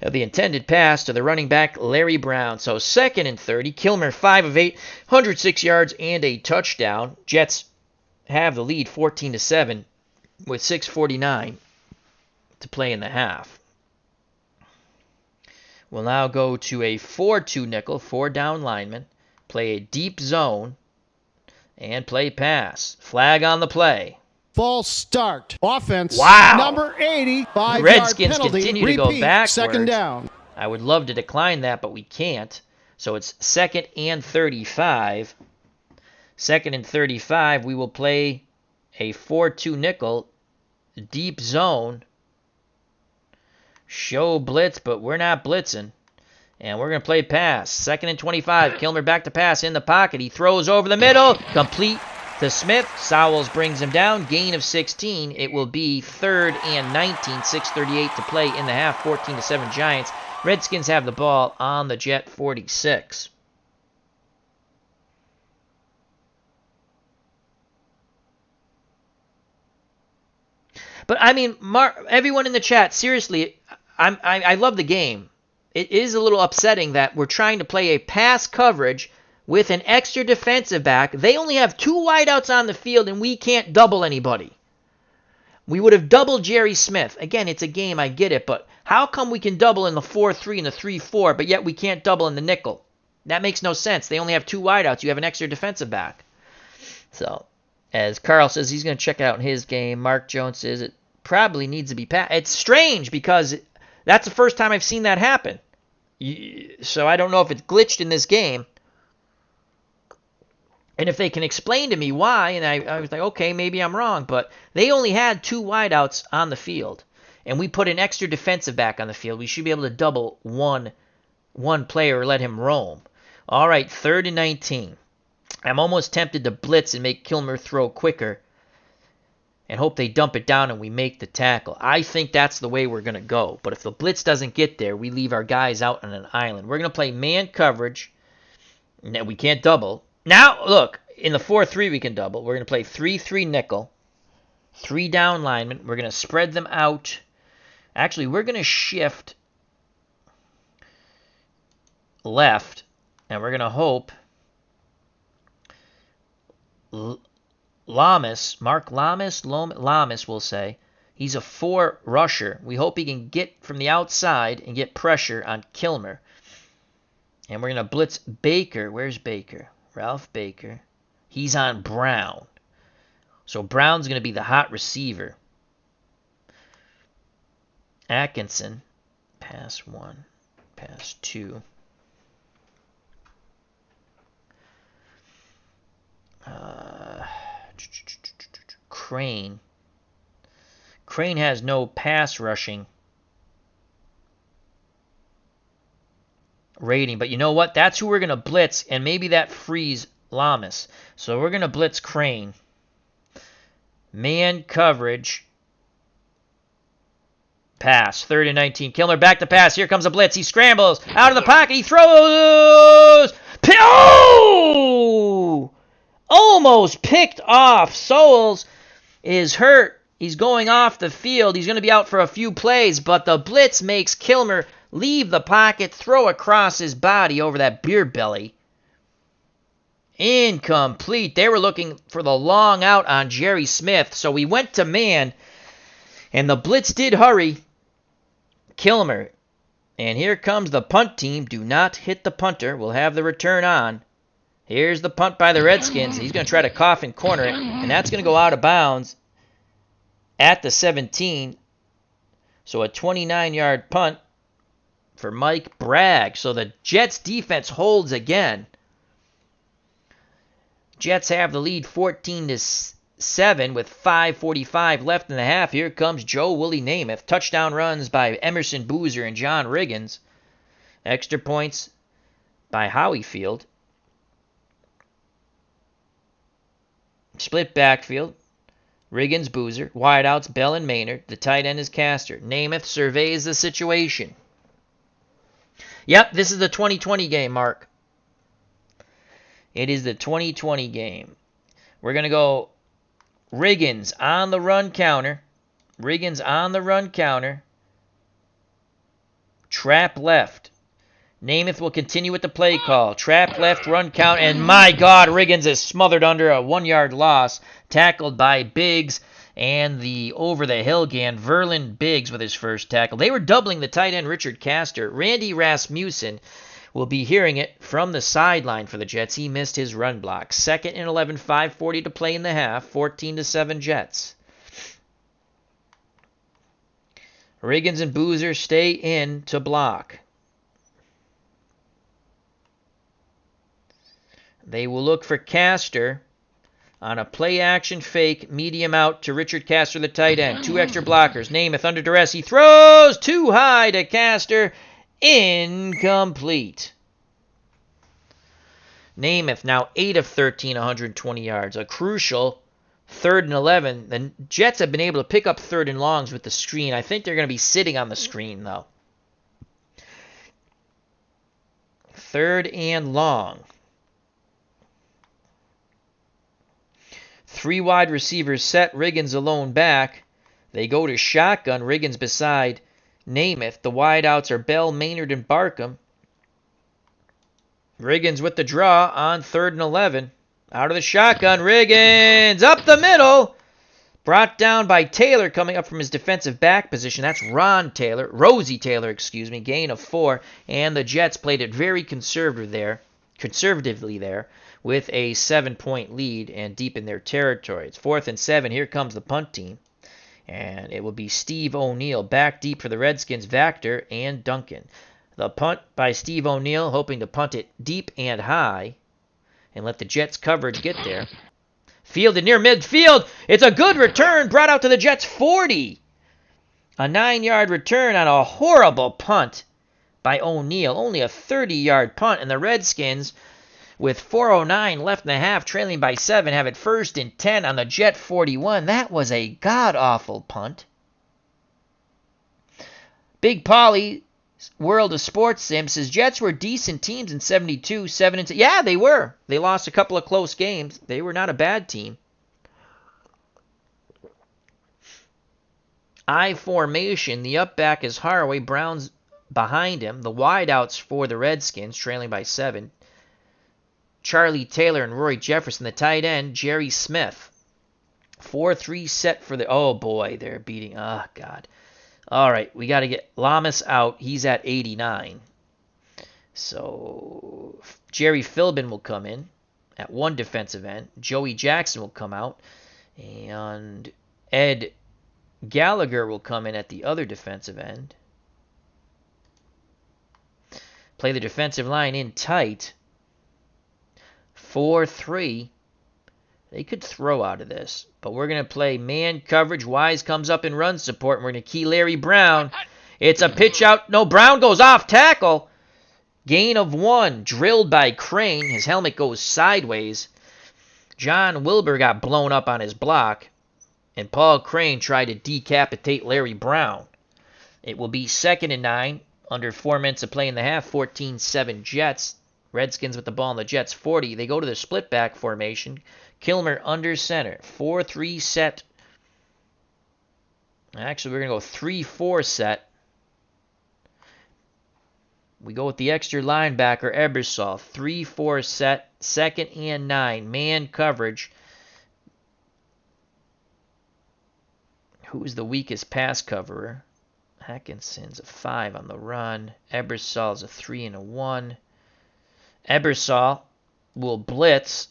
[SPEAKER 1] of the intended pass to the running back, Larry Brown. So 2nd and 30. Kilmer 5 of 8, 106 yards and a touchdown. Jets have the lead 14-7 with 6:49 to play in the half. We'll now go to a 4-2 nickel, 4 down linemen, play a deep zone, and play pass. Flag on the play.
[SPEAKER 2] False start. Offense.
[SPEAKER 1] Wow.
[SPEAKER 2] Number 80. 5-yard
[SPEAKER 1] Redskins
[SPEAKER 2] penalty.
[SPEAKER 1] continue to
[SPEAKER 2] Repeat,
[SPEAKER 1] go backwards.
[SPEAKER 2] 2nd down.
[SPEAKER 1] I would love to decline that, but we can't. So it's 2nd and 35. 2nd and 35. We will play a 4-2 nickel, deep zone. Show blitz, but we're not blitzing. And we're going to play pass. 2nd and 25. Kilmer back to pass in the pocket. He throws over the middle. Complete to Smith. Sowles brings him down. Gain of 16. It will be 3rd and 19. 6:38 to play in the half. 14-7 Giants. Redskins have the ball on the Jet 46. But, I mean, everyone in the chat, seriously, I love the game. It is a little upsetting that we're trying to play a pass coverage with an extra defensive back. They only have 2 wideouts on the field, and we can't double anybody. We would have doubled Jerry Smith. Again, it's a game, I get it, but how come we can double in the 4-3 and the 3-4, but yet we can't double in the nickel? That makes no sense. They only have 2 wideouts. You have an extra defensive back. So, as Carl says, he's going to check out his game. Mark Jones says it probably needs to be passed. It's strange because that's the first time I've seen that happen. So I don't know if it's glitched in this game. And if they can explain to me why, and I was like, okay, maybe I'm wrong, but they only had 2 wideouts on the field, and we put an extra defensive back on the field. We should be able to double one player or let him roam. All right, 3rd and 19. I'm almost tempted to blitz and make Kilmer throw quicker and hope they dump it down and we make the tackle. I think that's the way we're going to go. But if the blitz doesn't get there, we leave our guys out on an island. We're going to play man coverage. Now, we can't double. Now, look, in the 4-3 we can double. We're going to play 3-3 nickel, 3 down linemen. We're going to spread them out. Actually, we're going to shift left, and we're going to hope Mark Lamas, we'll say, he's a 4 rusher. We hope he can get from the outside and get pressure on Kilmer. And we're going to blitz Baker. Where's Baker? Ralph Baker. He's on Brown. So Brown's going to be the hot receiver. Atkinson. Pass 1. Pass 2. Crane. Crane has no pass rushing rating, but you know what? That's who we're going to blitz, and maybe that frees Lamas. So we're going to blitz Crane. Man coverage. Pass. 3rd and 19. Kilmer back to pass. Here comes a blitz. He scrambles out of the pocket. He throws. Oh! Almost picked off. Sowles is hurt. He's going off the field. He's going to be out for a few plays, but the blitz makes Kilmer leave the pocket, throw across his body over that beer belly. Incomplete. They were looking for the long out on Jerry Smith, so we went to man, and the blitz did hurry Kilmer. And here comes the punt team. Do not hit the punter. We'll have the return on. Here's the punt by the Redskins. He's going to try to cough and corner it, and that's going to go out of bounds. at the 17. So a 29-yard punt for Mike Bragg. So the Jets defense holds again. Jets have the lead 14-7 with 5:45 left in the half. Here comes Joe Willie Namath. Touchdown runs by Emerson Boozer and John Riggins. Extra points by Howie-Field. Split backfield. Riggins, Boozer. Wideouts, Bell and Maynard. The tight end is Castor. Namath surveys the situation. Yep, this is the 2020 game, Mark. It is the 2020 game. We're going to go Riggins on the run counter. Riggins on the run counter. Trap left. Namath will continue with the play call. Trap left, run count, and my God, Riggins is smothered under a 1-yard loss, tackled by Biggs and the over-the-hill gang, Verlin Biggs with his first tackle. They were doubling the tight end Richard Castor. Randy Rasmussen will be hearing it from the sideline for the Jets. He missed his run block. 2nd and 11, 5:40 to play in the half, 14-7 Jets. Riggins and Boozer stay in to block. They will look for Castor on a play-action fake, medium out to Richard Castor, the tight end. 2 extra blockers. Namath under duress. He throws too high to Castor. Incomplete. Namath now 8 of 13, 120 yards. A crucial 3rd and 11. The Jets have been able to pick up 3rd and longs with the screen. I think they're going to be sitting on the screen, though. 3rd and long. 3 wide receivers set. Riggins alone back. They go to shotgun. Riggins beside Namath. The wideouts are Bell, Maynard, and Barkham. Riggins with the draw on 3rd and 11. Out of the shotgun. Riggins up the middle. Brought down by Taylor coming up from his defensive back position. That's Rosie Taylor, gain of 4. And the Jets played it very conservatively there with a 7-point lead and deep in their territory. It's 4th and 7. Here comes the punt team. And it will be Steve O'Neill back deep for the Redskins, Vactor and Duncan. The punt by Steve O'Neill, hoping to punt it deep and high and let the Jets coverage get there. Fielded near midfield. It's a good return brought out to the Jets 40. A 9-yard return on a horrible punt by O'Neill. Only a 30-yard punt, and the Redskins, with 4:09 left in the half, trailing by 7, have it 1st and 10 on the Jet 41. That was a god-awful punt. Big Polly, World of Sports Sim, says Jets were decent teams in 72, 7-10. Yeah, they were. They lost a couple of close games. They were not a bad team. I formation. The up back is Haraway. Brown's behind him. The wideouts for the Redskins, trailing by 7. Charlie Taylor and Roy Jefferson. The tight end, Jerry Smith. 4-3 set for the... Oh, boy, they're beating... Oh, God. All right, we got to get Lamas out. He's at 89. So Jerry Philbin will come in at 1 defensive end. Joey Jackson will come out. And Ed Gallagher will come in at the other defensive end. Play the defensive line in tight. 4-3. They could throw out of this, but we're going to play man coverage. Wise comes up in run support, and we're going to key Larry Brown. It's a pitch out. No, Brown goes off tackle. Gain of 1, drilled by Crane. His helmet goes sideways. John Wilbur got blown up on his block, and Paul Crane tried to decapitate Larry Brown. It will be 2nd and 9, under 4 minutes of play in the half, 14-7 Jets. Redskins with the ball on the Jets 40. They go to the split back formation. Kilmer under center. 4-3 set. Actually, we're going to go 3-4 set. We go with the extra linebacker, Ebersol. 3-4 set. 2nd and 9. Man coverage. Who's the weakest pass coverer? Hackinson's a 5 on the run. Ebersol's a 3 and a 1. Ebersol will blitz.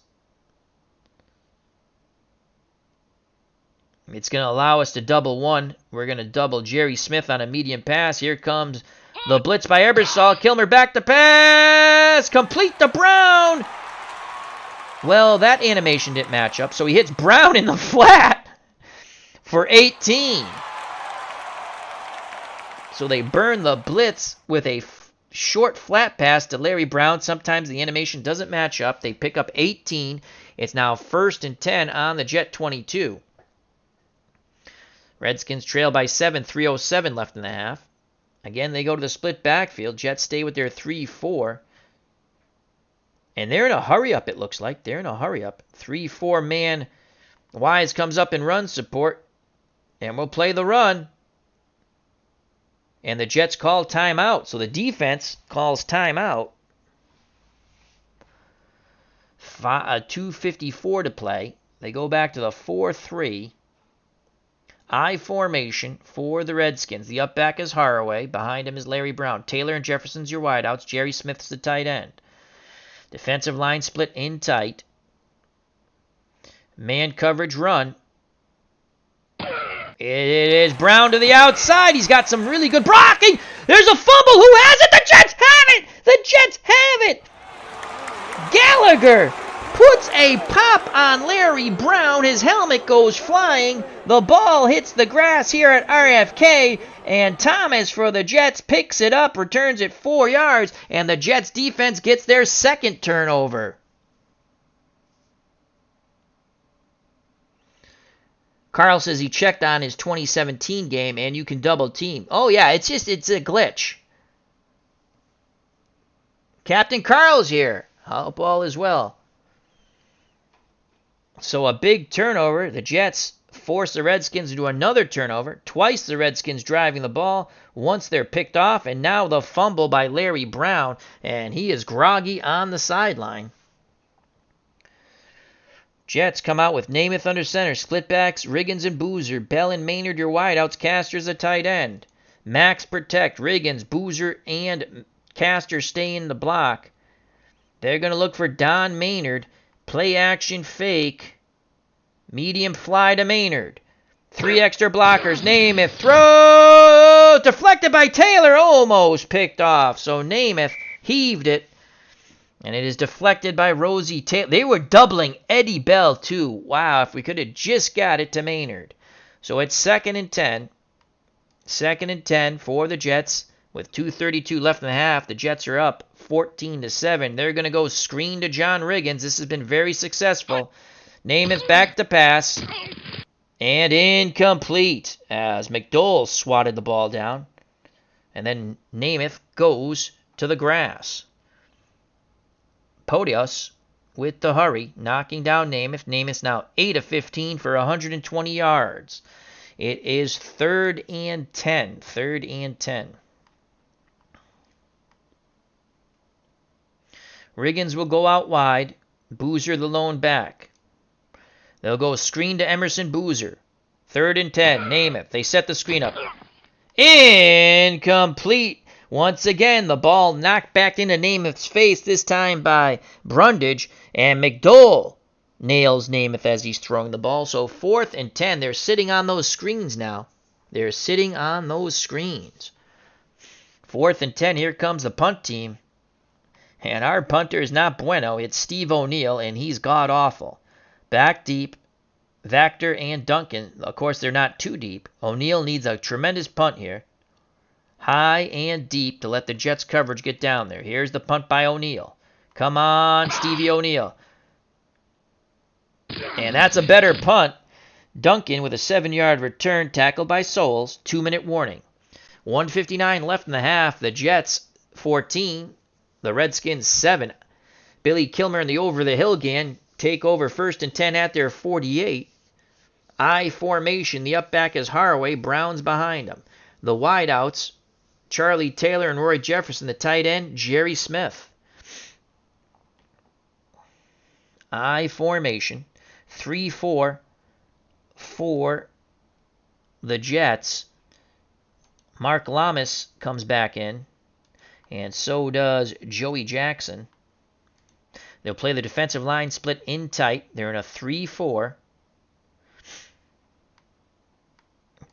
[SPEAKER 1] It's going to allow us to double one. We're going to double Jerry Smith on a medium pass. Here comes the blitz by Ebersol. Kilmer back to pass. Complete to Brown. Well, that animation didn't match up, so he hits Brown in the flat for 18. So they burn the blitz with a short flat pass to Larry Brown. Sometimes the animation doesn't match up. They pick up 18. It's now 1st and 10 on the Jet 22. Redskins trail by 7, 3:07 left in the half. Again, they go to the split backfield. Jets stay with their 3-4. And they're in a hurry-up, it looks like. They're in a hurry-up. 3-4 man. Wise comes up in run support. And we'll play the run. And the Jets call timeout. So the defense calls timeout. 2:54 to play. They go back to the 4-3. I formation for the Redskins. The up back is Haraway. Behind him is Larry Brown. Taylor and Jefferson's your wideouts. Jerry Smith's the tight end. Defensive line split in tight. Man coverage run. It is Brown to the outside. He's got some really good blocking. There's a fumble. Who has it? The Jets have it. The Jets have it. Gallagher puts a pop on Larry Brown. His helmet goes flying. The ball hits the grass here at RFK. And Thomas for the Jets picks it up, returns it 4 yards. And the Jets defense gets their second turnover. Carl says he checked on his 2017 game and you can double team. Oh yeah, it's a glitch. Captain Carl's here. Hope all is well. So a big turnover. The Jets force the Redskins into another turnover. Twice the Redskins driving the ball. Once they're picked off. And now the fumble by Larry Brown. And he is groggy on the sideline. Jets come out with Namath under center. Splitbacks, Riggins and Boozer. Bell and Maynard your wideouts. Caster's a tight end. Max protect. Riggins, Boozer, and Caster stay in the block. They're going to look for Don Maynard. Play action fake. Medium fly to Maynard. 3 extra blockers. Namath. Throw. Deflected by Taylor. Almost picked off. So Namath heaved it. And it is deflected by Rosie Taylor. They were doubling Eddie Bell too. Wow, if we could have just got it to Maynard. So it's 2nd and 10. 2nd and 10 for the Jets. With 2:32 left in the half, the Jets are up 14-7. They're going to go screen to John Riggins. This has been very successful. Namath back to pass. And incomplete as McDowell swatted the ball down. And then Namath goes to the grass. Podios with the hurry, knocking down Namath. Namath's now 8 of 15 for 120 yards. It is 3rd and 10. 3rd and 10. Riggins will go out wide. Boozer the lone back. They'll go screen to Emerson Boozer. 3rd and 10. Namath. They set the screen up. Incomplete. Once again, the ball knocked back into Namath's face, this time by Brundage. And McDowell nails Namath as he's throwing the ball. So 4th and 10. They're sitting on those screens now. They're sitting on those screens. 4th and 10. Here comes the punt team. And our punter is not bueno. It's Steve O'Neill, and he's god-awful. Back deep, Vactor and Duncan. Of course, they're not too deep. O'Neill needs a tremendous punt here. High and deep to let the Jets' coverage get down there. Here's the punt by O'Neill. Come on, Stevie O'Neill. And that's a better punt. Duncan with a 7-yard return, tackled by Souls. 2-minute warning. 1:59 left in the half. The Jets 14. The Redskins 7. Billy Kilmer and the over-the-hill gang take over 1st and 10 at their 48. I formation. The up back is Haraway. Brown's behind him. The wideouts, Charlie Taylor and Roy Jefferson. The tight end, Jerry Smith. I formation. 3-4 for the Jets. Mark Lamas comes back in. And so does Joey Jackson. They'll play the defensive line split in tight. They're in a 3-4.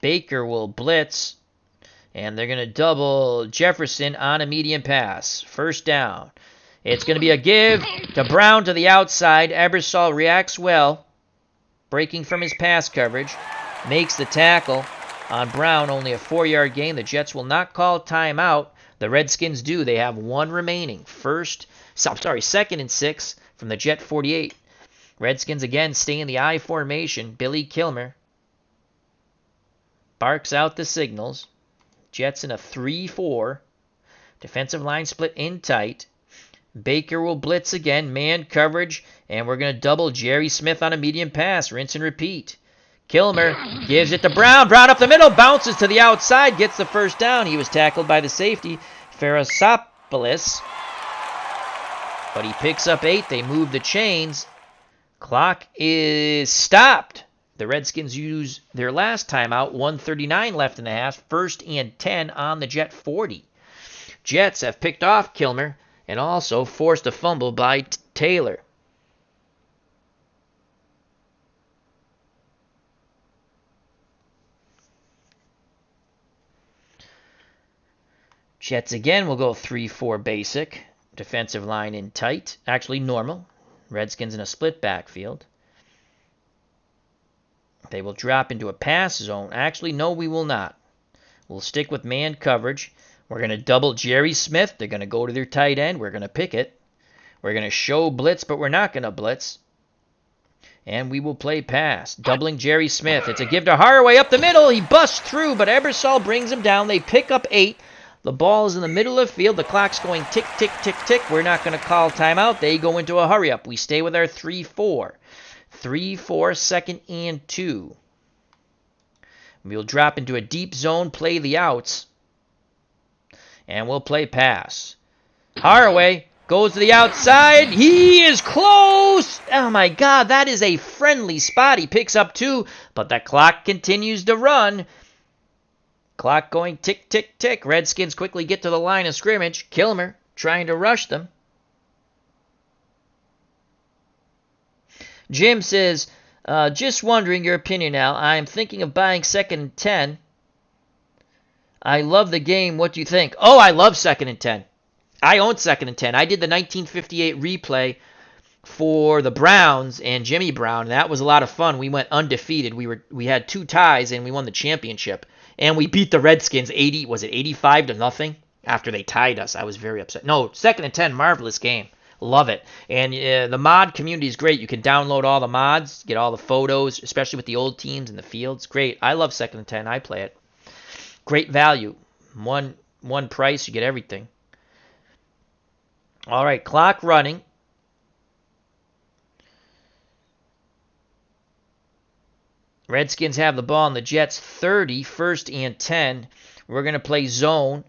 [SPEAKER 1] Baker will blitz, and they're going to double Jefferson on a medium pass. First down. It's going to be a give to Brown to the outside. Ebersol reacts well, breaking from his pass coverage. Makes the tackle on Brown, only a 4-yard gain. The Jets will not call timeout. The Redskins do. They have one remaining. Second and 6 from the Jet 48. Redskins again stay in the I formation. Billy Kilmer barks out the signals. Jets in a 3-4. Defensive line split in tight. Baker will blitz again, man coverage, and we're going to double Jerry Smith on a medium pass. Rinse and repeat. Kilmer gives it to Brown. Brown up the middle, bounces to the outside, gets the first down. He was tackled by the safety, Farasopoulos. But he picks up 8. They move the chains. Clock is stopped. The Redskins use their last timeout, 1:39 left in the half, 1st and 10 on the Jet 40. Jets have picked off Kilmer and also forced a fumble by Taylor. Jets again will go 3-4 basic. Defensive line in tight. Actually normal. Redskins in a split backfield. They will drop into a pass zone. Actually, no, we will not. We'll stick with man coverage. We're going to double Jerry Smith. They're going to go to their tight end. We're going to pick it. We're going to show blitz, but we're not going to blitz. And we will play pass. Doubling Jerry Smith. It's a give to Haraway up the middle. He busts through, but Ebersol brings him down. They pick up 8. The ball is in the middle of the field. The clock's going tick, tick, tick, tick. We're not going to call timeout. They go into a hurry-up. We stay with our 3-4. 3-4, 2nd and 2. We'll drop into a deep zone, play the outs, and we'll play pass. Haraway goes to the outside. He is close. Oh, my God, that is a friendly spot. He picks up 2, but the clock continues to run. Clock going tick, tick, tick. Redskins quickly get to the line of scrimmage. Kilmer trying to rush them. Jim says, just wondering your opinion, Al. I'm thinking of buying 2nd and 10. I love the game. What do you think? Oh, I love 2nd and 10. I own 2nd and 10. I did the 1958 replay for the Browns and Jimmy Brown. That was a lot of fun. We went undefeated. We had 2 ties, and we won the championship. And we beat the Redskins 85 to nothing after they tied us. I was very upset. No, 2nd and 10, marvelous game. Love it. And the mod community is great. You can download all the mods, get all the photos, especially with the old teams in the fields. Great. I love 2nd and 10. I play it. Great value. One price, you get everything. All right, clock running. Redskins have the ball on the Jets 30, 1st and 10. We're going to play zone.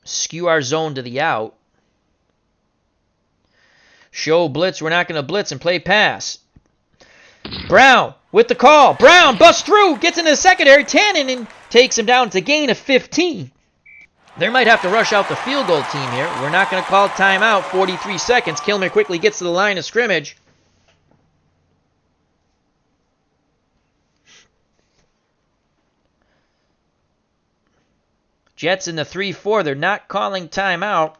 [SPEAKER 1] Skew our zone to the out. Show blitz. We're not going to blitz and play pass. Brown with the call. Brown busts through. Gets into the secondary. Tannen takes him down. It's a gain of 15. They might have to rush out the field goal team here. We're not going to call timeout. 43 seconds. Kilmer quickly gets to the line of scrimmage. Jets in the 3-4. They're not calling timeout.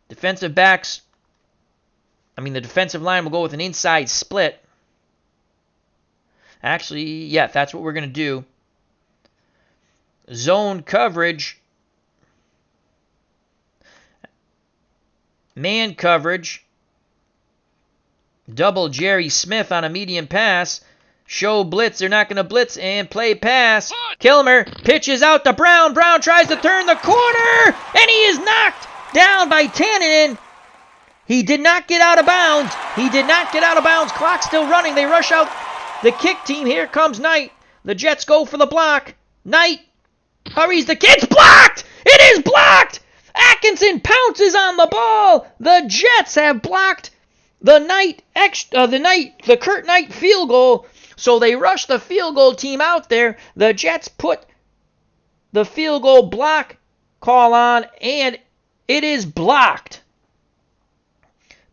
[SPEAKER 1] The defensive line will go with an inside split. Actually, yeah, that's what we're going to do. Zone coverage. Man coverage. Double Jerry Smith on a medium pass. Show blitz. They're not going to blitz and play pass. Kilmer pitches out to Brown. Brown tries to turn the corner, and he is knocked down by Tannen. He did not get out of bounds. Clock still running. They rush out the kick team. Here comes Knight. The Jets go for the block. Knight hurries the kick. It's blocked. It is blocked. Atkinson pounces on the ball. The Jets have blocked the Kurt Knight field goal. So they rush the field goal team out there. The Jets put the field goal block call on, and it is blocked.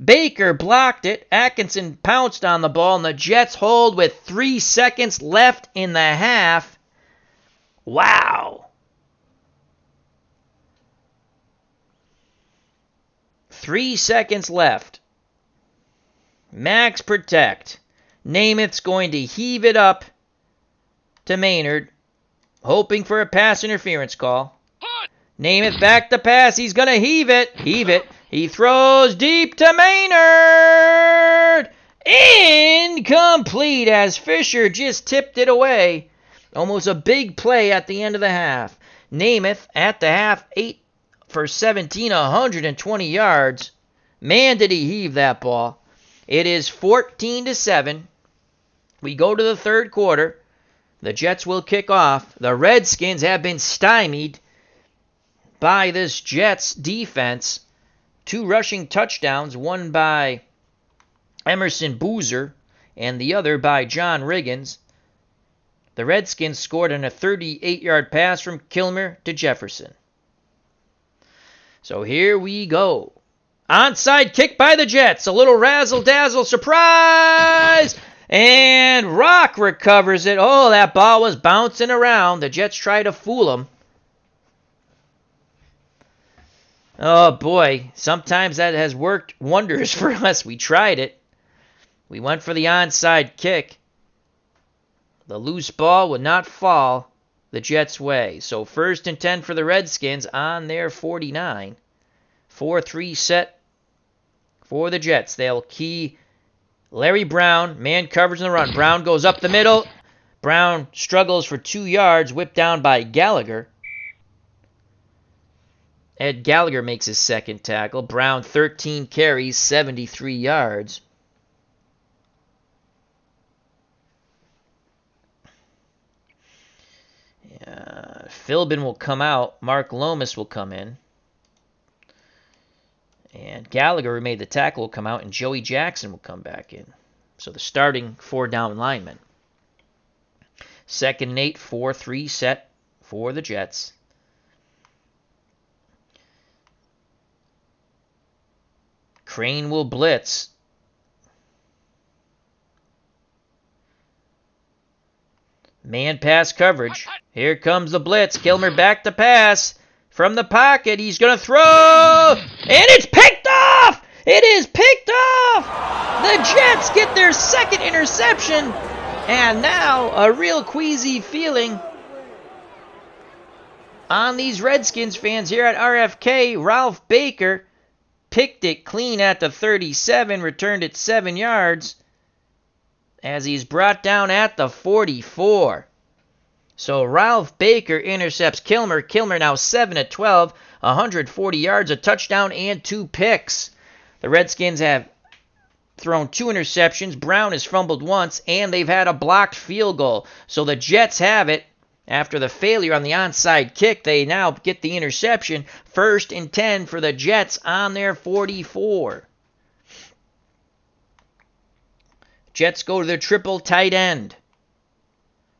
[SPEAKER 1] Baker blocked it. Atkinson pounced on the ball, and the Jets hold with 3 seconds left in the half. Wow. 3 seconds left. Max protect. Namath's going to heave it up to Maynard, hoping for a pass interference call. Namath back to pass. He's going to heave it. Heave it. He throws deep to Maynard. Incomplete as Fisher just tipped it away. Almost a big play at the end of the half. Namath at the half, 8 for 17, 120 yards. Man, did he heave that ball. It is 14-7. We go to the third quarter. The Jets will kick off. The Redskins have been stymied by this Jets defense. 2 rushing touchdowns, one by Emerson Boozer and the other by John Riggins. The Redskins scored on a 38-yard pass from Kilmer to Jefferson. So here we go. Onside kick by the Jets. A little razzle-dazzle surprise. And Rock recovers it. Oh, that ball was bouncing around. The Jets try to fool him. Oh, boy. Sometimes that has worked wonders for us. We tried it. We went for the onside kick. The loose ball would not fall the Jets' way. So 1st and 10 for the Redskins on their 49. 4-3 set for the Jets. They'll key Larry Brown. Man covers in the run. Brown goes up the middle. Brown struggles for 2 yards. Whipped down by Gallagher. Ed Gallagher makes his second tackle. Brown 13 carries, 73 yards. Philbin will come out. Mark Lomas will come in. And Gallagher, who made the tackle, will come out. And Joey Jackson will come back in. So the starting 4 down linemen. 2nd and 8, 4-3 set for the Jets. Crane will blitz. Man pass coverage. Here comes the blitz. Kilmer back to pass. From the pocket, he's going to throw. And it's picked off! It is picked off! The Jets get their 2nd interception. And now a real queasy feeling on these Redskins fans here at RFK. Ralph Baker picked it clean at the 37, returned it 7 yards as he's brought down at the 44. So Ralph Baker intercepts Kilmer. Kilmer now 7-12, 140 yards, a touchdown, and 2 picks. The Redskins have thrown 2 interceptions. Brown has fumbled once, and they've had a blocked field goal. So the Jets have it. After the failure on the onside kick, they now get the interception. 1st and 10 for the Jets on their 44. Jets go to their triple tight end.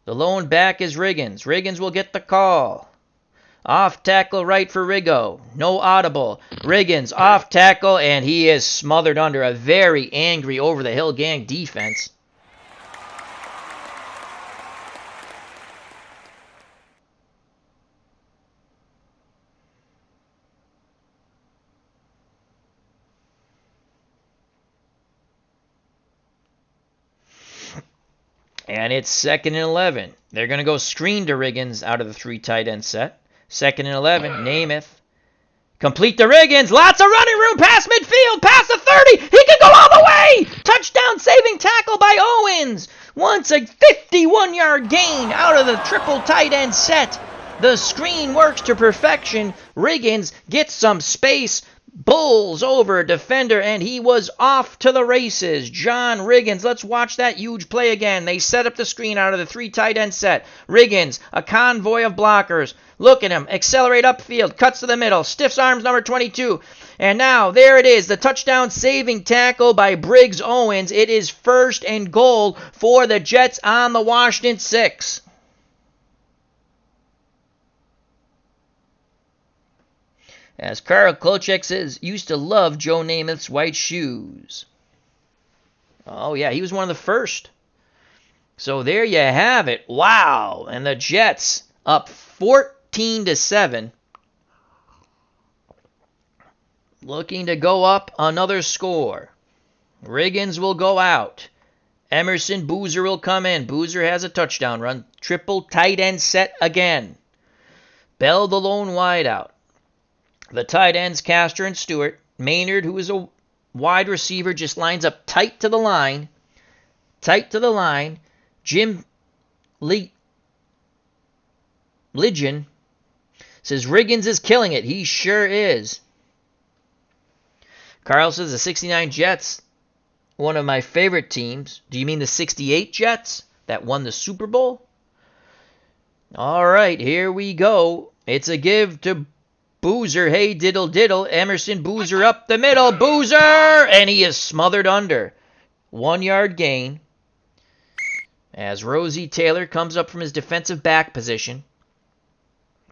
[SPEAKER 1] The lone back is Riggins. Riggins will get the call. Off tackle right for Riggo. No audible. Riggins off tackle, and he is smothered under a very angry over-the-hill gang defense. And it's 2nd and 11. They're going to go screen to Riggins out of the 3 tight end set. 2nd and 11, Namath. Complete to Riggins. Lots of running room past midfield. Past the 30. He can go all the way. Touchdown saving tackle by Owens. Once a 51-yard gain out of the triple tight end set. The screen works to perfection. Riggins gets some space. Bulls over a defender, and he was off to the races. John Riggins, let's watch that huge play again. They set up the screen out of the 3 tight end set. Riggins, a convoy of blockers. Look at him, accelerate upfield, cuts to the middle, stiffs arms number 22. And now, there it is, the touchdown saving tackle by Briggs Owens. It is 1st and goal for the Jets on the Washington 6. As Carl Kolchak says, used to love Joe Namath's white shoes. Oh, yeah, he was one of the first. So there you have it. Wow. And the Jets up 14-7. Looking to go up another score. Riggins will go out. Emerson Boozer will come in. Boozer has a touchdown run. Triple tight end set again. Bell the lone wideout. The tight ends, Castor and Stewart. Maynard, who is a wide receiver, just lines up tight to the line. Tight to the line. Jim Ligon says Riggins is killing it. He sure is. Carl says the 69 Jets, one of my favorite teams. Do you mean the 68 Jets that won the Super Bowl? All right, here we go. It's a give to Boozer. Hey, diddle diddle. Emerson Boozer up the middle. Boozer! And he is smothered under. 1 yard gain. As Rosie Taylor comes up from his defensive back position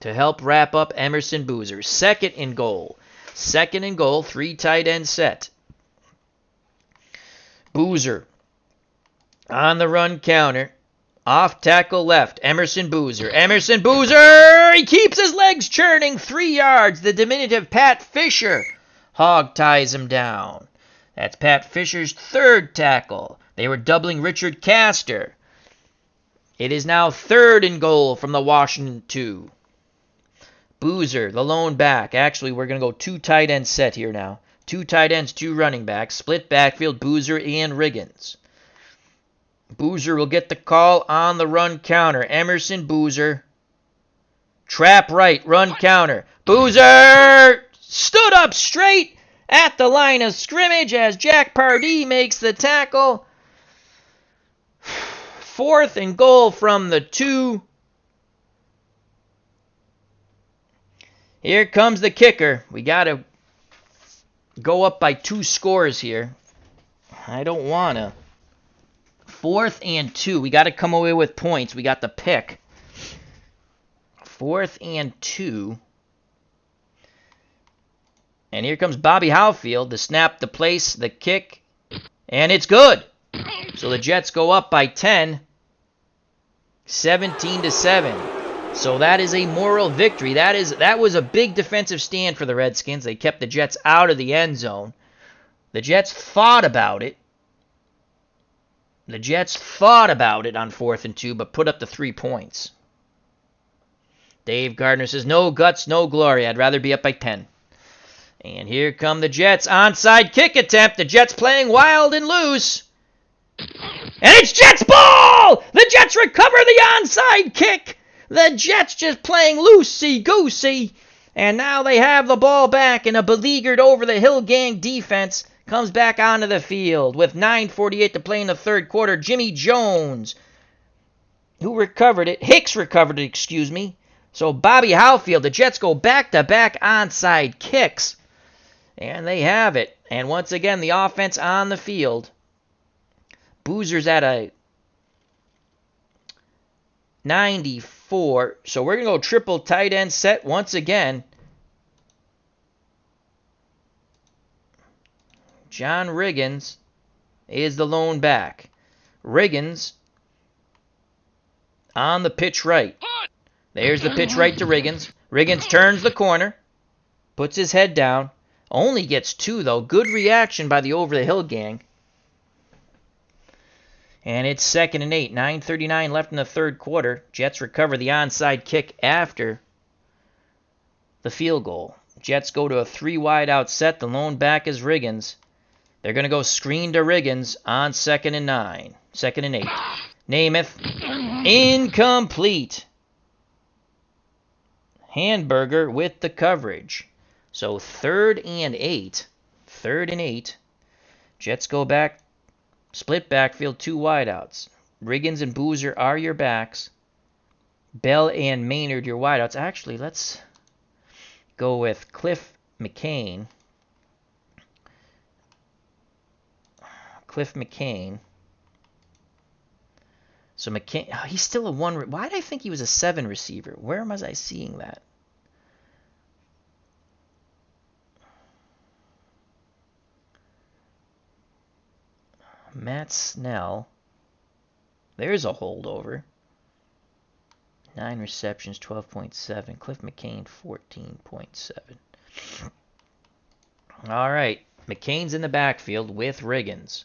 [SPEAKER 1] to help wrap up Emerson Boozer. Second and goal. 3 tight end set. Boozer on the run counter. Off tackle left. Emerson Boozer. He keeps his legs churning. 3 yards. The diminutive Pat Fisher hog ties him down. That's Pat Fisher's third tackle. They were doubling Richard Castor. It is now 3rd and goal from the Washington 2. Boozer, the lone back. Actually, we're going to go 2 tight end set here now. 2 tight ends, 2 running backs. Split backfield, Boozer and Riggins. Boozer will get the call on the run counter. Emerson Boozer. Trap right, run counter. Boozer stood up straight at the line of scrimmage as Jack Pardee makes the tackle. 4th and goal from the 2. Here comes the kicker. We got to go up by 2 scores here. I don't want to. 4th and 2. We got to come away with points. We got the pick. 4th and 2. And here comes Bobby Howfield. The snap, the place, the kick. And it's good. So the Jets go up by 10. 17-7. So that is a moral victory. That was a big defensive stand for the Redskins. They kept the Jets out of the end zone. The Jets thought about it. On 4th and 2, but put up the 3 points. Dave Gardner says, no guts, no glory. I'd rather be up by 10. And here come the Jets. Onside kick attempt. The Jets playing wild and loose. And it's Jets ball! The Jets recover the onside kick. The Jets just playing loosey-goosey. And now they have the ball back, and a beleaguered over-the-hill gang defense comes back onto the field with 9:48 to play in the third quarter. Jimmy Jones, who recovered it. Hicks recovered it, excuse me. So Bobby Howfield, the Jets go back-to-back onside kicks. And they have it. And once again, the offense on the field. Boozer's at a 94. So we're going to go triple tight end set once again. John Riggins is the lone back. Riggins on the pitch right. There's the pitch right to Riggins. Riggins turns the corner. Puts his head down. Only gets 2, though. Good reaction by the over-the-hill gang. And it's 2nd and 8. 9:39 left in the third quarter. Jets recover the onside kick after the field goal. Jets go to a 3 wide out set. The lone back is Riggins. They're going to go screen to Riggins on 2nd and 9. 2nd and 8. Namath. Incomplete. Handberger with the coverage. So 3rd and 8. 3rd and 8. Jets go back. Split backfield, 2 wideouts. Riggins and Boozer are your backs. Bell and Maynard your wideouts. Actually, let's go with Cliff Mccain. So McCain, he's still a 1. Why did I think he was a 7 receiver? Where was I seeing that? Matt Snell. There's a holdover. 9 receptions, 12.7. Cliff McCain, 14.7. All right. McCain's in the backfield with Riggins.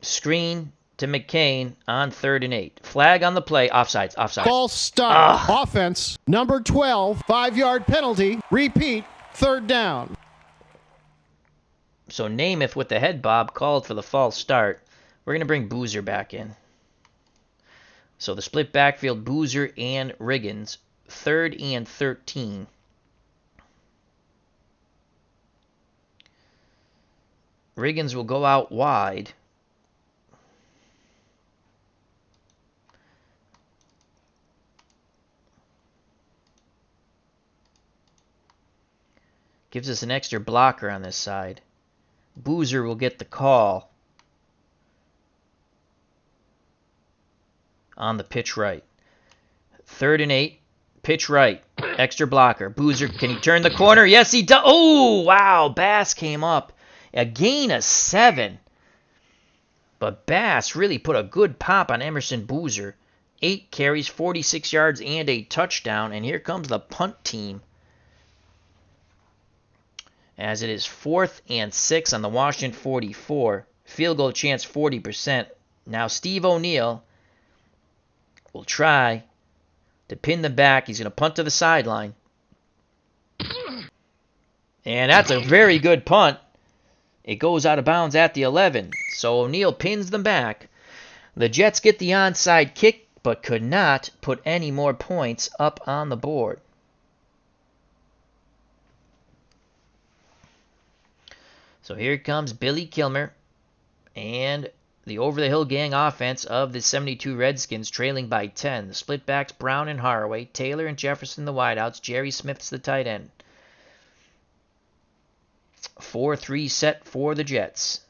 [SPEAKER 1] Screen to McCain on 3rd and 8. Flag on the play. Offsides.
[SPEAKER 2] False start. Offense, number 12, 5-yard penalty. Repeat, 3rd down.
[SPEAKER 1] So Namath with the head bob called for the false start. We're going to bring Boozer back in. So the split backfield, Boozer and Riggins. 3rd and 13. Riggins will go out wide. Gives us an extra blocker on this side. Boozer will get the call on the pitch right. 3rd and 8. Pitch right. Extra blocker. Boozer, can he turn the corner? Yes, he does. Oh, wow. Bass came up. A gain of 7. But Bass really put a good pop on Emerson Boozer. 8 carries, 46 yards, and a touchdown. And here comes the punt team, as it is 4th and 6 on the Washington 44. Field goal chance 40%. Now Steve O'Neill will try to pin them back. He's going to punt to the sideline. And that's a very good punt. It goes out of bounds at the 11. So O'Neill pins them back. The Jets get the onside kick, but could not put any more points up on the board. So here comes Billy Kilmer and the over-the-hill gang offense of the 72 Redskins, trailing by 10. The splitbacks, Brown and Haraway, Taylor and Jefferson the wideouts, Jerry Smith's the tight end. 4-3 set for the Jets.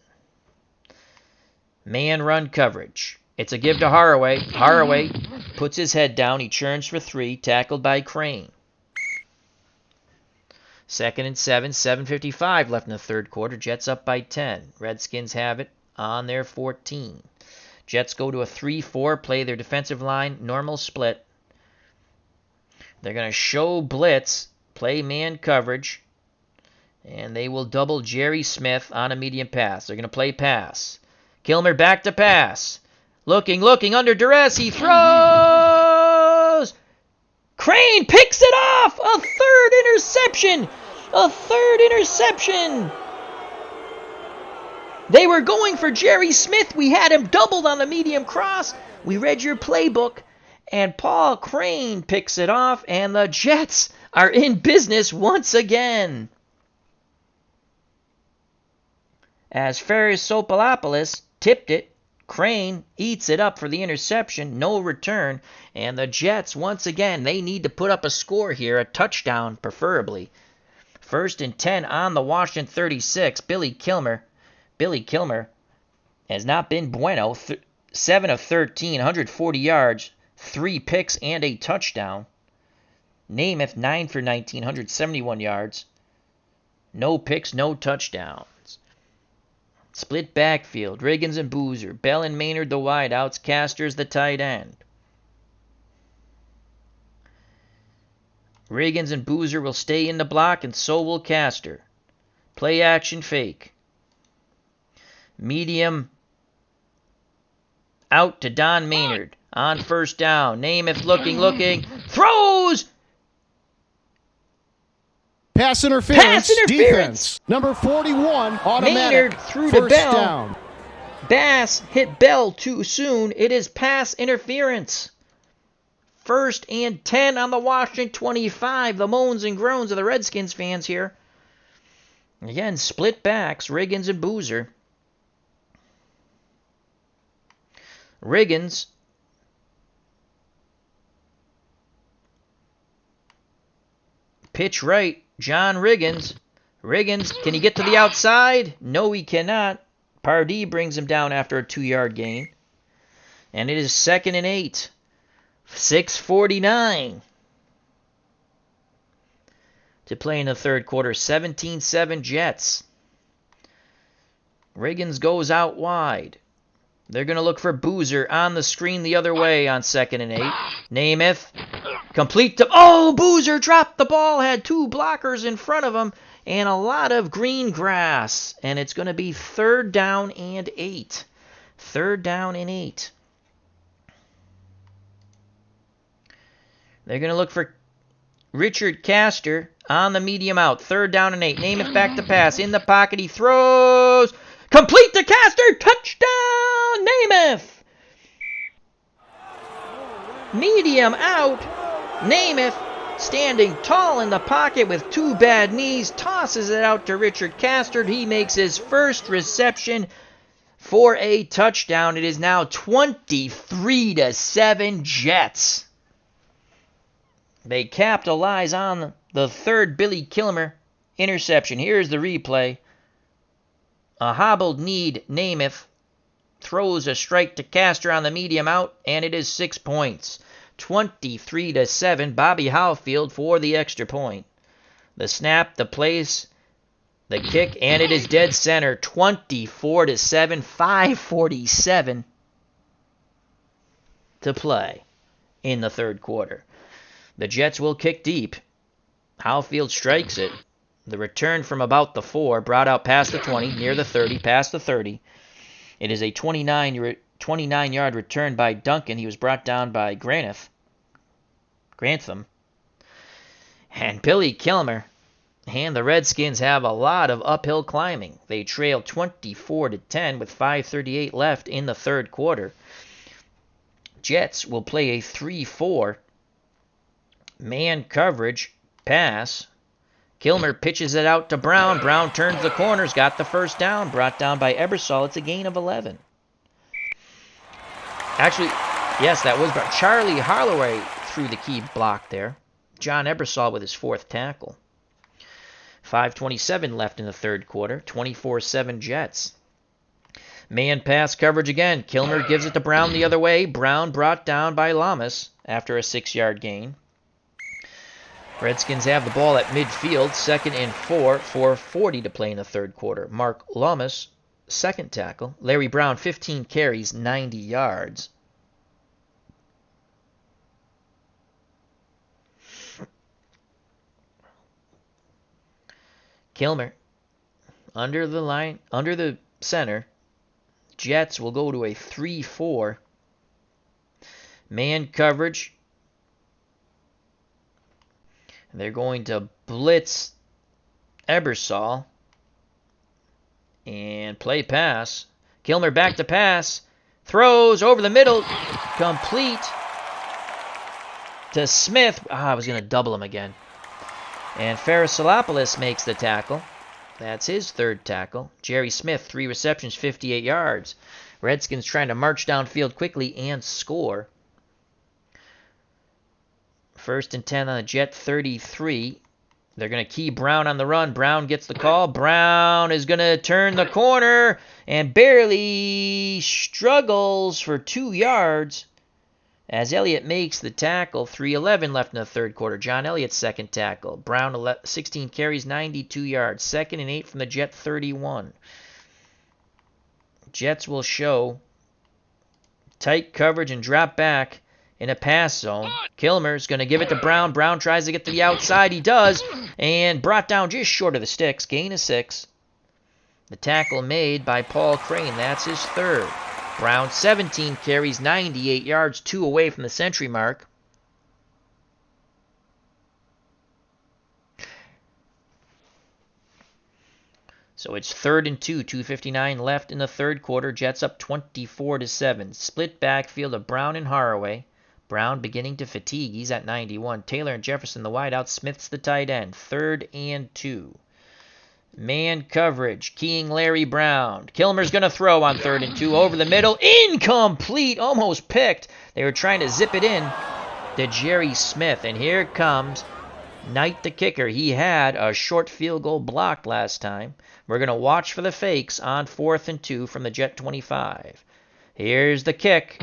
[SPEAKER 1] Man run coverage. It's a give to Haraway. Haraway puts his head down. He churns for 3, tackled by Crane. 2nd and 7, 7:55 left in the 3rd quarter. Jets up by 10. Redskins have it on their 14. Jets go to a 3-4, play their defensive line, normal split. They're going to show blitz, play man coverage, and they will double Jerry Smith on a medium pass. They're going to play pass. Kilmer back to pass. Looking, under duress. He throws. Crane picks it off. A 3rd interception. A 3rd interception. They were going for Jerry Smith. We had him doubled on the medium cross. We read your playbook, and Paul Crane picks it off, and the Jets are in business once again. As Ferris Sopolopoulos tipped it, Crane eats it up for the interception, no return, and the Jets, once again, they need to put up a score here, a touchdown preferably. 1st and 10 on the Washington 36. Billy Kilmer has not been bueno. 7 of 13, 140 yards, 3 picks, and a touchdown. Namath, 9 for 19, 171 yards. No picks, no touchdowns. Split backfield, Riggins and Boozer. Bell and Maynard the wideouts, Casters the tight end. Riggins and Boozer will stay in the block, and so will Caster. Play action fake. Medium out to Don Maynard on 1st down. Namath looking, throws.
[SPEAKER 2] Pass interference. Defense. Number 41, automatic.
[SPEAKER 1] Maynard threw to Bell. Down. Bass hit Bell too soon. It is pass interference. 1st and 10 on the Washington 25. The moans and groans of the Redskins fans here. Again, split backs, Riggins and Boozer. Riggins pitch right, John Riggins. Riggins, can he get to the outside? No, he cannot. Pardee brings him down after a 2-yard gain. And it is 2nd and 8. 6:49 to play in the 3rd quarter. 17-7 Jets. Riggins goes out wide. They're going to look for Boozer on the screen the other way on 2nd and 8. Namath, complete to... Oh, Boozer dropped the ball, had 2 blockers in front of him, and a lot of green grass. And it's going to be 3rd down and 8. 3rd down and 8. They're going to look for Richard Castor on the medium out. 3rd down and 8. Namath back to pass. In the pocket, he throws... Complete to Castor! Touchdown, Namath! Medium out. Namath, standing tall in the pocket with 2 bad knees, tosses it out to Richard Castor. He makes his first reception for a touchdown. It is now 23-7 Jets. They capitalize on the 3rd Billy Kilmer interception. Here's the replay. A hobbled-kneed Namath throws a strike to Castor on the medium out, and it is 6 points. 23-7, Bobby Howfield for the extra point. The snap, the place, the kick, and it is dead center. 24-7, 5:47 to play in the 3rd quarter. The Jets will kick deep. Howfield strikes it. The return from about the 4, brought out past the 20, near the 30, past the 30. It is a 29-yard return by Duncan. He was brought down by Grantham. And Billy Kilmer and the Redskins have a lot of uphill climbing. They trail 24-10 with 5:38 left in the 3rd quarter. Jets will play a 3-4 man coverage pass. Kilmer pitches it out to Brown. Brown turns the corners, got the first down, brought down by Ebersol. It's a gain of 11. Actually, yes, that was Charlie Holloway threw the key block there. John Ebersol with his 4th tackle. 5:27 left in the 3rd quarter. 24-7 Jets. Man pass coverage again. Kilmer gives it to Brown the other way. Brown brought down by Lamas after a 6-yard gain. Redskins have the ball at midfield, 2nd and 4, 4:40 to play in the 3rd quarter. Mark Lamas, 2nd tackle. Larry Brown, 15 carries, 90 yards. Kilmer, under the center. Jets will go to a 3-4 man coverage. They're going to blitz Ebersol and play pass. Kilmer back to pass. Throws over the middle. Complete to Smith. I was going to double him again. And Farasilopoulos makes the tackle. That's his 3rd tackle. Jerry Smith, 3 receptions, 58 yards. Redskins trying to march downfield quickly and score. 1st and 10 on the Jet 33. They're going to key Brown on the run. Brown gets the call. Brown is going to turn the corner and barely struggles for 2 yards as Elliott makes the tackle. 3:11 left in the 3rd quarter. John Elliott's 2nd tackle. Brown 16 carries, 92 yards. 2nd and 8 from the Jet 31. Jets will show tight coverage and drop back in a pass zone. Kilmer's going to give it to Brown. Brown tries to get to the outside. He does. And brought down just short of the sticks. Gain of 6. The tackle made by Paul Crane. That's his 3rd. Brown, 17 carries, 98 yards, 2 away from the century mark. So it's 3rd and 2, 2:59 left in the 3rd quarter. Jets up 24-7. Split backfield of Brown and Holloway. Brown beginning to fatigue. He's at 91. Taylor and Jefferson the wideout. Smith's the tight end. 3rd and 2. Man coverage. Keying Larry Brown. Kilmer's going to throw on 3rd and 2. Over the middle. Incomplete. Almost picked. They were trying to zip it in to Jerry Smith. And here comes Knight the kicker. He had a short field goal blocked last time. We're going to watch for the fakes on 4th and 2 from the Jet 25. Here's the kick.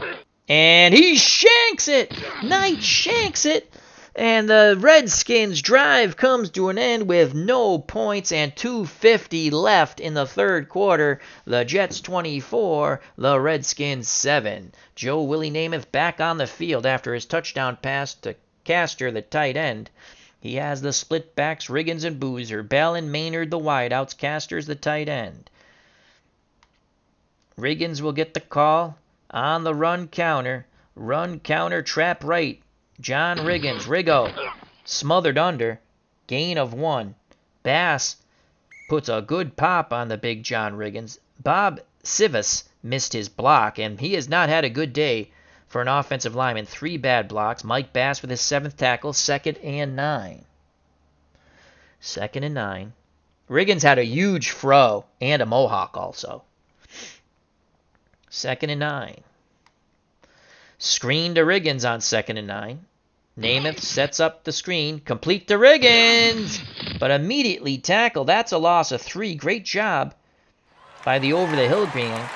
[SPEAKER 1] And he shanks it. Knight shanks it. And the Redskins' drive comes to an end with no points and 2:50 left in the third quarter. The Jets 24, the Redskins 7. Joe Willie Namath back on the field after his touchdown pass to Castor, the tight end. He has the split backs, Riggins and Boozer, Bell and Maynard the wideouts, Castor's the tight end. Riggins will get the call on the run counter, trap right. John Riggins, Riggo, smothered under, gain of 1. Bass puts a good pop on the big John Riggins. Bob Sivas missed his block, and he has not had a good day for an offensive lineman. 3 bad blocks. Mike Bass with his 7th tackle, 2nd and 9. 2nd and 9. Riggins had a huge fro and a mohawk also. 2nd and 9. Screen to Riggins on 2nd and 9. Namath sets up the screen, complete to Riggins, but immediately tackled. That's a loss of 3. Great job by the over-the-hill gang.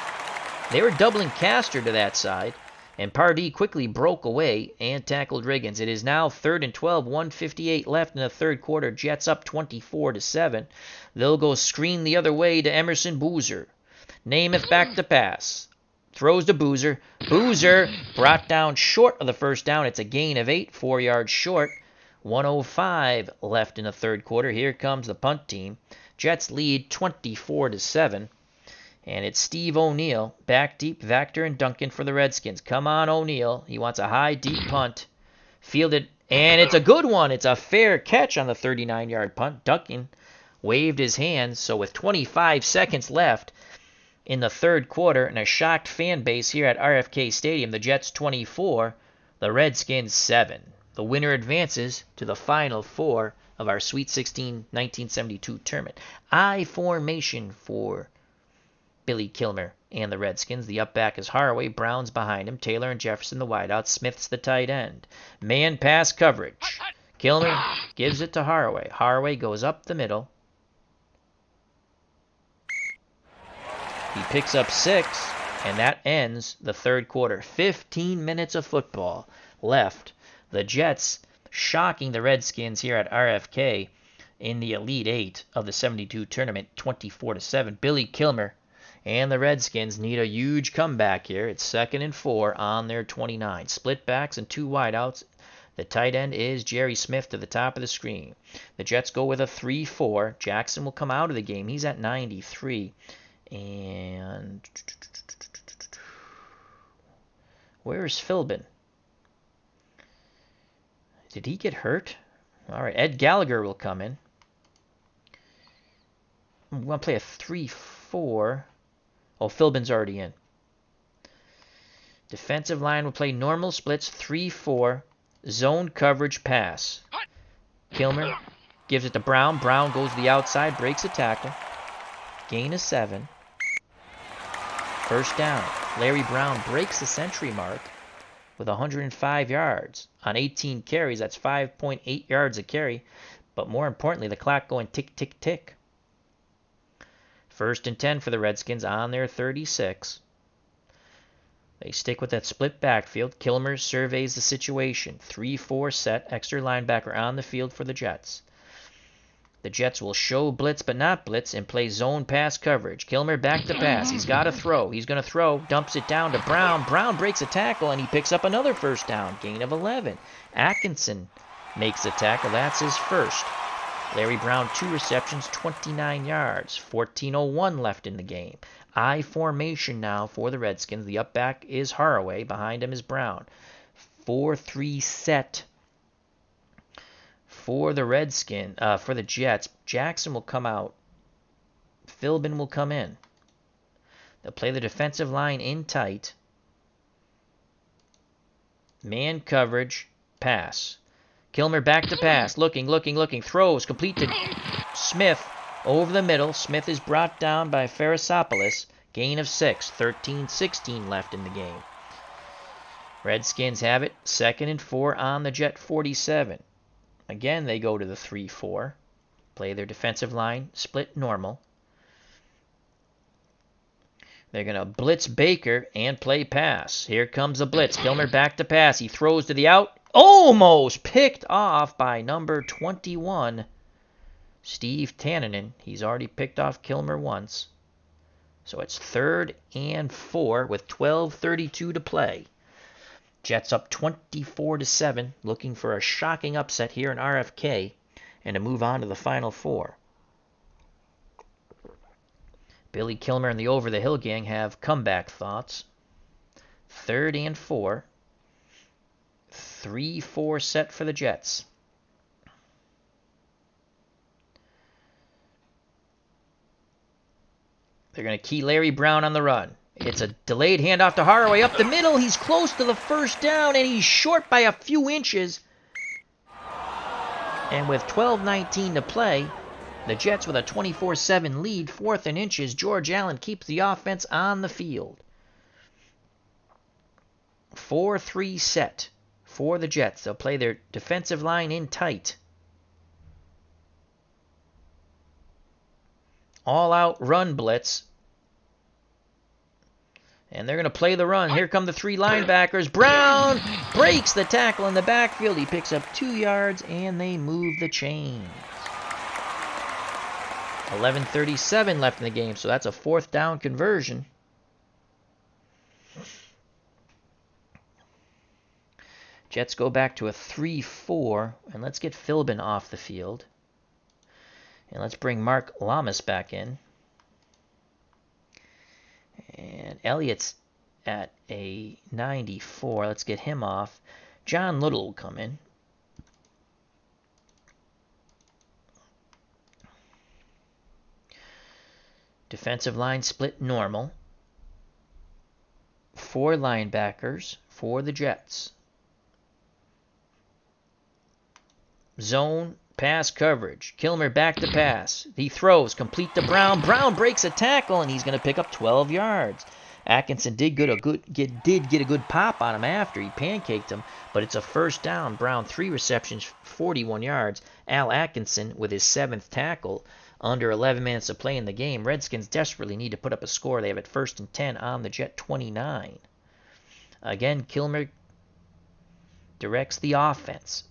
[SPEAKER 1] They were doubling Castor to that side, and Pardee quickly broke away and tackled Riggins. It is now 3rd and 12, 1:58 left in the third quarter. Jets up 24-7. They'll go screen the other way to Emerson Boozer. Namath back to pass. Throws to Boozer. Boozer brought down short of the first down. It's a gain of 8, 4 yards short. 1:05 left in the third quarter. Here comes the punt team. Jets lead 24-7. And it's Steve O'Neill, back deep, Vactor and Duncan for the Redskins. Come on, O'Neill. He wants a high, deep punt. Fielded, and it's a good one. It's a fair catch on the 39-yard punt. Duncan waved his hands, so with 25 seconds left in the third quarter and a shocked fan base here at RFK Stadium, the Jets 24, the Redskins 7. The winner advances to the Final Four of our Sweet 16 1972 tournament. I formation for Billy Kilmer and the Redskins. The up back is Haraway. Brown's behind him. Taylor and Jefferson the wideout. Smith's the tight end. Man pass coverage. Kilmer gives it to Haraway. Haraway goes up the middle. He picks up 6, and that ends the third quarter. 15 minutes of football left. The Jets shocking the Redskins here at RFK in the Elite 8 of the 72 tournament, 24-7. Billy Kilmer and the Redskins need a huge comeback here. It's 2nd and 4 on their 29. Split backs and 2 wideouts. The tight end is Jerry Smith to the top of the screen. The Jets go with a 3-4. Jackson will come out of the game. He's at 93. And where's Philbin? Did he get hurt? All right, Ed Gallagher will come in. We want to play a 3-4. Oh, Philbin's already in. Defensive line will play normal splits, 3-4, zone coverage pass. Kilmer gives it to Brown. Brown goes to the outside, breaks a tackle. Gain of 7. First down. Larry Brown breaks the century mark with 105 yards on 18 carries. That's 5.8 yards a carry. But more importantly, the clock going tick, tick, tick. 1st and 10 for the Redskins on their 36. They stick with that split backfield. Kilmer surveys the situation. 3-4 set. Extra linebacker on the field for the Jets. The Jets will show blitz but not blitz and play zone pass coverage. Kilmer back to pass. He's got to throw. He's going to throw. Dumps it down to Brown. Brown breaks a tackle and he picks up another first down. Gain of 11. Atkinson makes a tackle. That's his first. Larry Brown, 2 receptions, 29 yards. 14:01 left in the game. I formation now for the Redskins. The up back is Haraway. Behind him is Brown. 4-3 set for the for the Jets. Jackson will come out. Philbin will come in. They'll play the defensive line in tight. Man coverage, pass. Kilmer back to pass. Looking. Throws, complete to Smith over the middle. Smith is brought down by Ferrisopoulos. Gain of 6. 13-16 left in the game. Redskins have it. 2nd and 4 on the Jet 47. Again, they go to the 3-4. Play their defensive line. Split normal. They're going to blitz Baker and play pass. Here comes a blitz. Kilmer back to pass. He throws to the out. Almost picked off by number 21, Steve Tannen. He's already picked off Kilmer once. So it's 3rd and 4 with 12:32 to play. Jets up 24-7, looking for a shocking upset here in RFK and to move on to the Final Four. Billy Kilmer and the Over the Hill gang have comeback thoughts. 3rd and 4. 3-4 set for the Jets. They're going to key Larry Brown on the run. It's a delayed handoff to Haraway up the middle. He's close to the first down, and he's short by a few inches. And with 12:19 to play, the Jets with a 24-7 lead, 4th and inches. George Allen keeps the offense on the field. 4-3 set for the Jets. They'll play their defensive line in tight. All-out run blitz. And they're going to play the run. Here come the 3 linebackers. Brown breaks the tackle in the backfield. He picks up 2 yards, and they move the chains. 11:37 left in the game, so that's a 4th down conversion. Jets go back to a 3-4, and let's get Philbin off the field. And let's bring Mark Lamas back in. And Elliott's at a 94. Let's get him off. John Little will come in. Defensive line split normal. 4 linebackers for the Jets. Zone pass coverage. Kilmer back to pass. He throws complete to Brown. Brown breaks a tackle, and he's going to pick up 12 yards. Atkinson did get a good pop on him after. He pancaked him, but it's a 1st down. Brown 3 receptions, 41 yards. Al Atkinson with his 7th tackle. Under 11 minutes to play in the game. Redskins desperately need to put up a score. They have it 1st and 10 on the Jet 29. Again, Kilmer directs the offense.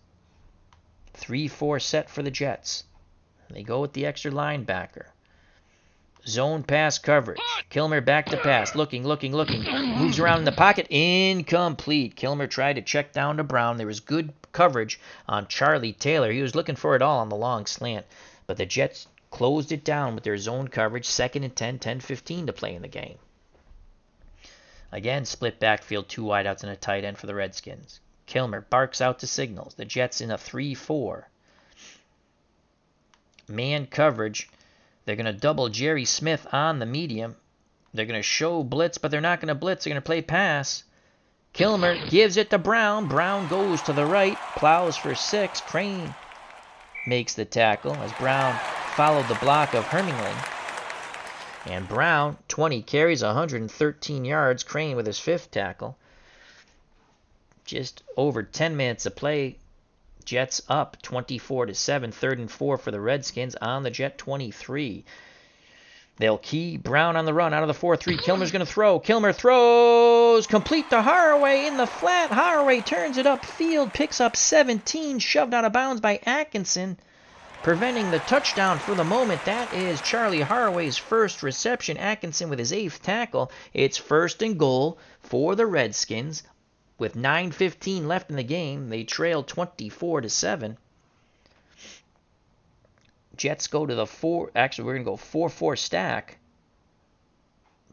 [SPEAKER 1] 3-4 set for the Jets. They go with the extra linebacker. Zone pass coverage. Kilmer back to pass. Looking. Moves around in the pocket. Incomplete. Kilmer tried to check down to Brown. There was good coverage on Charlie Taylor. He was looking for it all on the long slant. But the Jets closed it down with their zone coverage. 2nd and 10, 10:15 to play in the game. Again, split backfield, 2 wideouts and a tight end for the Redskins. Kilmer barks out to signals. The Jets in a 3-4. Man coverage. They're going to double Jerry Smith on the medium. They're going to show blitz, but they're not going to blitz. They're going to play pass. Kilmer gives it to Brown. Brown goes to the right. Plows for 6. Crane makes the tackle as Brown followed the block of Hermingling. And Brown, 20 carries, 113 yards. Crane with his 5th tackle. Just over 10 minutes of play. Jets up 24-7. 3rd and 4 for the Redskins on the Jet 23. They'll key Brown on the run out of the 4-3. Kilmer's going to throw. Kilmer throws complete to Haraway in the flat. Haraway turns it upfield, picks up 17, shoved out of bounds by Atkinson, preventing the touchdown for the moment. That is Charlie Haraway's 1st reception. Atkinson with his 8th tackle. It's 1st and goal for the Redskins. With 9:15 left in the game, they trail 24-7. Jets go to the 4. Actually, we're going to go 4-4 stack.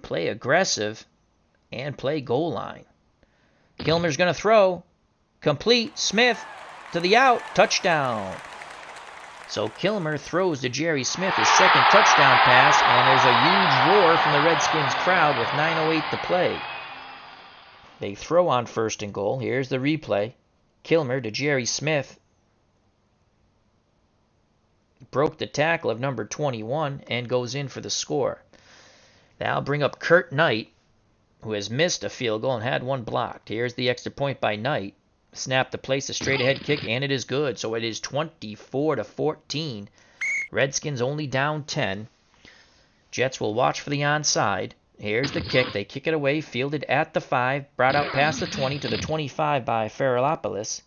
[SPEAKER 1] Play aggressive and play goal line. Kilmer's going to throw. Complete. Smith to the out. Touchdown. So Kilmer throws to Jerry Smith, his 2nd touchdown pass, and there's a huge roar from the Redskins crowd with 9:08 to play. They throw on 1st and goal. Here's the replay. Kilmer to Jerry Smith. Broke the tackle of number 21 and goes in for the score. Now bring up Kurt Knight, who has missed a field goal and had one blocked. Here's the extra point by Knight. Snap to place a straight ahead kick, and it is good. So it is 24-14. Redskins only down 10. Jets will watch for the onside. Here's the kick. They kick it away, fielded at the 5, brought out past the 20 to the 25 by Feralopoulos.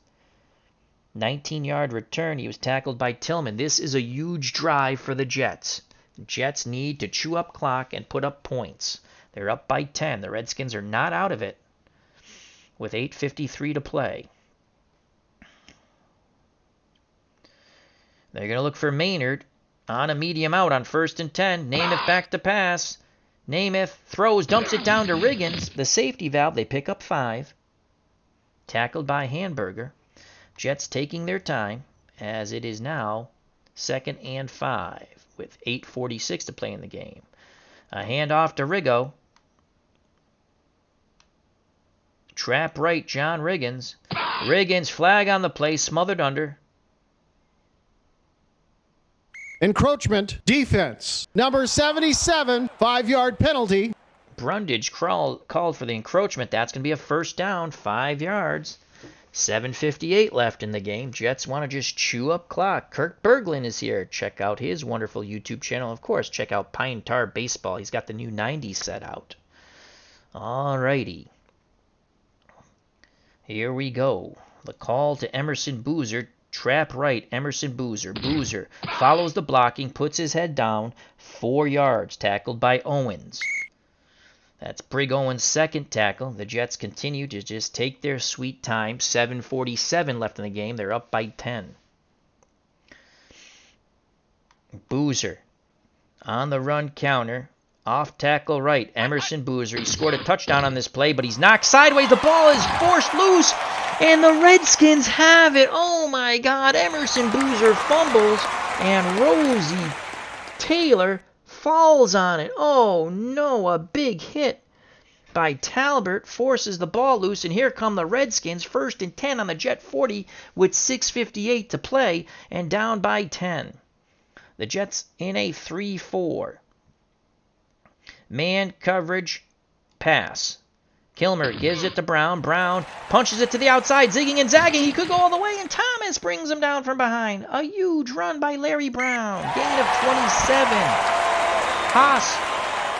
[SPEAKER 1] 19-yard return. He was tackled by Tillman. This is a huge drive for the Jets. Jets need to chew up clock and put up points. They're up by 10. The Redskins are not out of it with 8:53 to play. They're going to look for Maynard on a medium out on 1st and 10. Namath back to pass. Namath throws, dumps it down to Riggins. The safety valve, they pick up 5. Tackled by Hamburger. Jets taking their time as it is now 2nd and 5 with 8:46 to play in the game. A handoff to Riggo. Trap right, John Riggins. Riggins, flag on the play, smothered under.
[SPEAKER 2] Encroachment, defense. Number 77, 5-yard penalty.
[SPEAKER 1] Brundage called for the encroachment. That's going to be a first down, 5 yards. 7:58 left in the game. Jets want to just chew up clock. Kirk Berglund is here. Check out his wonderful YouTube channel. Of course, check out Pine Tar Baseball. He's got the new 90 set out. All righty. Here we go. The call to Emerson Boozer. Trap right, Emerson Boozer. Boozer follows the blocking, puts his head down. 4 yards, tackled by Owens. That's Brig Owens' second tackle. The Jets continue to just take their sweet time. 7:47 left in the game. They're up by 10. Boozer on the run counter. Off tackle right, Emerson Boozer. He scored a touchdown on this play, but he's knocked sideways. The ball is forced loose, and the Redskins have it. Oh my God, Emerson Boozer fumbles, and Rosie Taylor falls on it. Oh no, a big hit by Talbert forces the ball loose, and here come the Redskins, 1st and 10 on the Jet 40 with 6:58 to play, and down by 10. The Jets in a 3-4. Man coverage pass. Kilmer gives it to Brown. Brown punches it to the outside, zigging and zagging. He could go all the way, and Thomas brings him down from behind. A huge run by Larry Brown. Gain of 27. Haas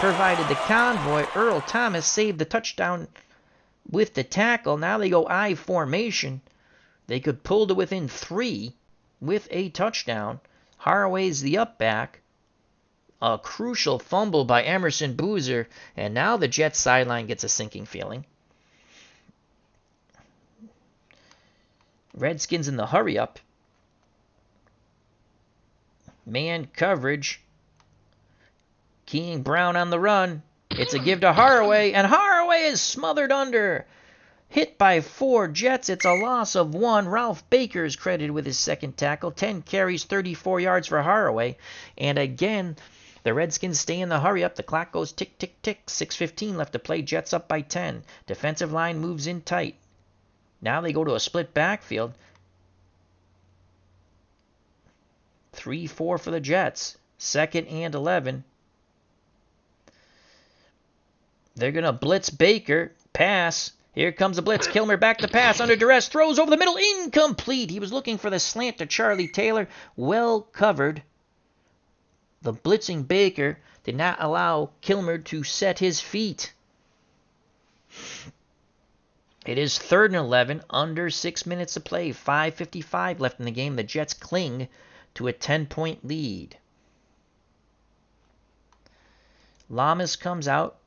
[SPEAKER 1] provided the convoy. Earl Thomas saved the touchdown with the tackle. Now they go I formation. They could pull to within 3 with a touchdown. Haraway's the up back. A crucial fumble by Emerson Boozer, and now the Jets sideline gets a sinking feeling. Redskins in the hurry up. Man coverage. King Brown on the run. It's a give to Haraway, and Haraway is smothered under. Hit by 4 Jets. It's a loss of 1. Ralph Baker is credited with his second tackle. 10 carries, 34 yards for Haraway. And again, the Redskins stay in the hurry up. The clock goes tick, tick, tick. 6:15 left to play. Jets up by 10. Defensive line moves in tight. Now they go to a split backfield. 3-4 for the Jets. 2nd and 11. They're going to blitz Baker. Pass. Here comes the blitz. Kilmer back to pass. Under duress. Throws over the middle. Incomplete. He was looking for the slant to Charlie Taylor. Well covered. The blitzing Baker did not allow Kilmer to set his feet. It is 3rd and 11, under 6 minutes to play. 5:55 left in the game. The Jets cling to a 10-point lead. Lamas comes out.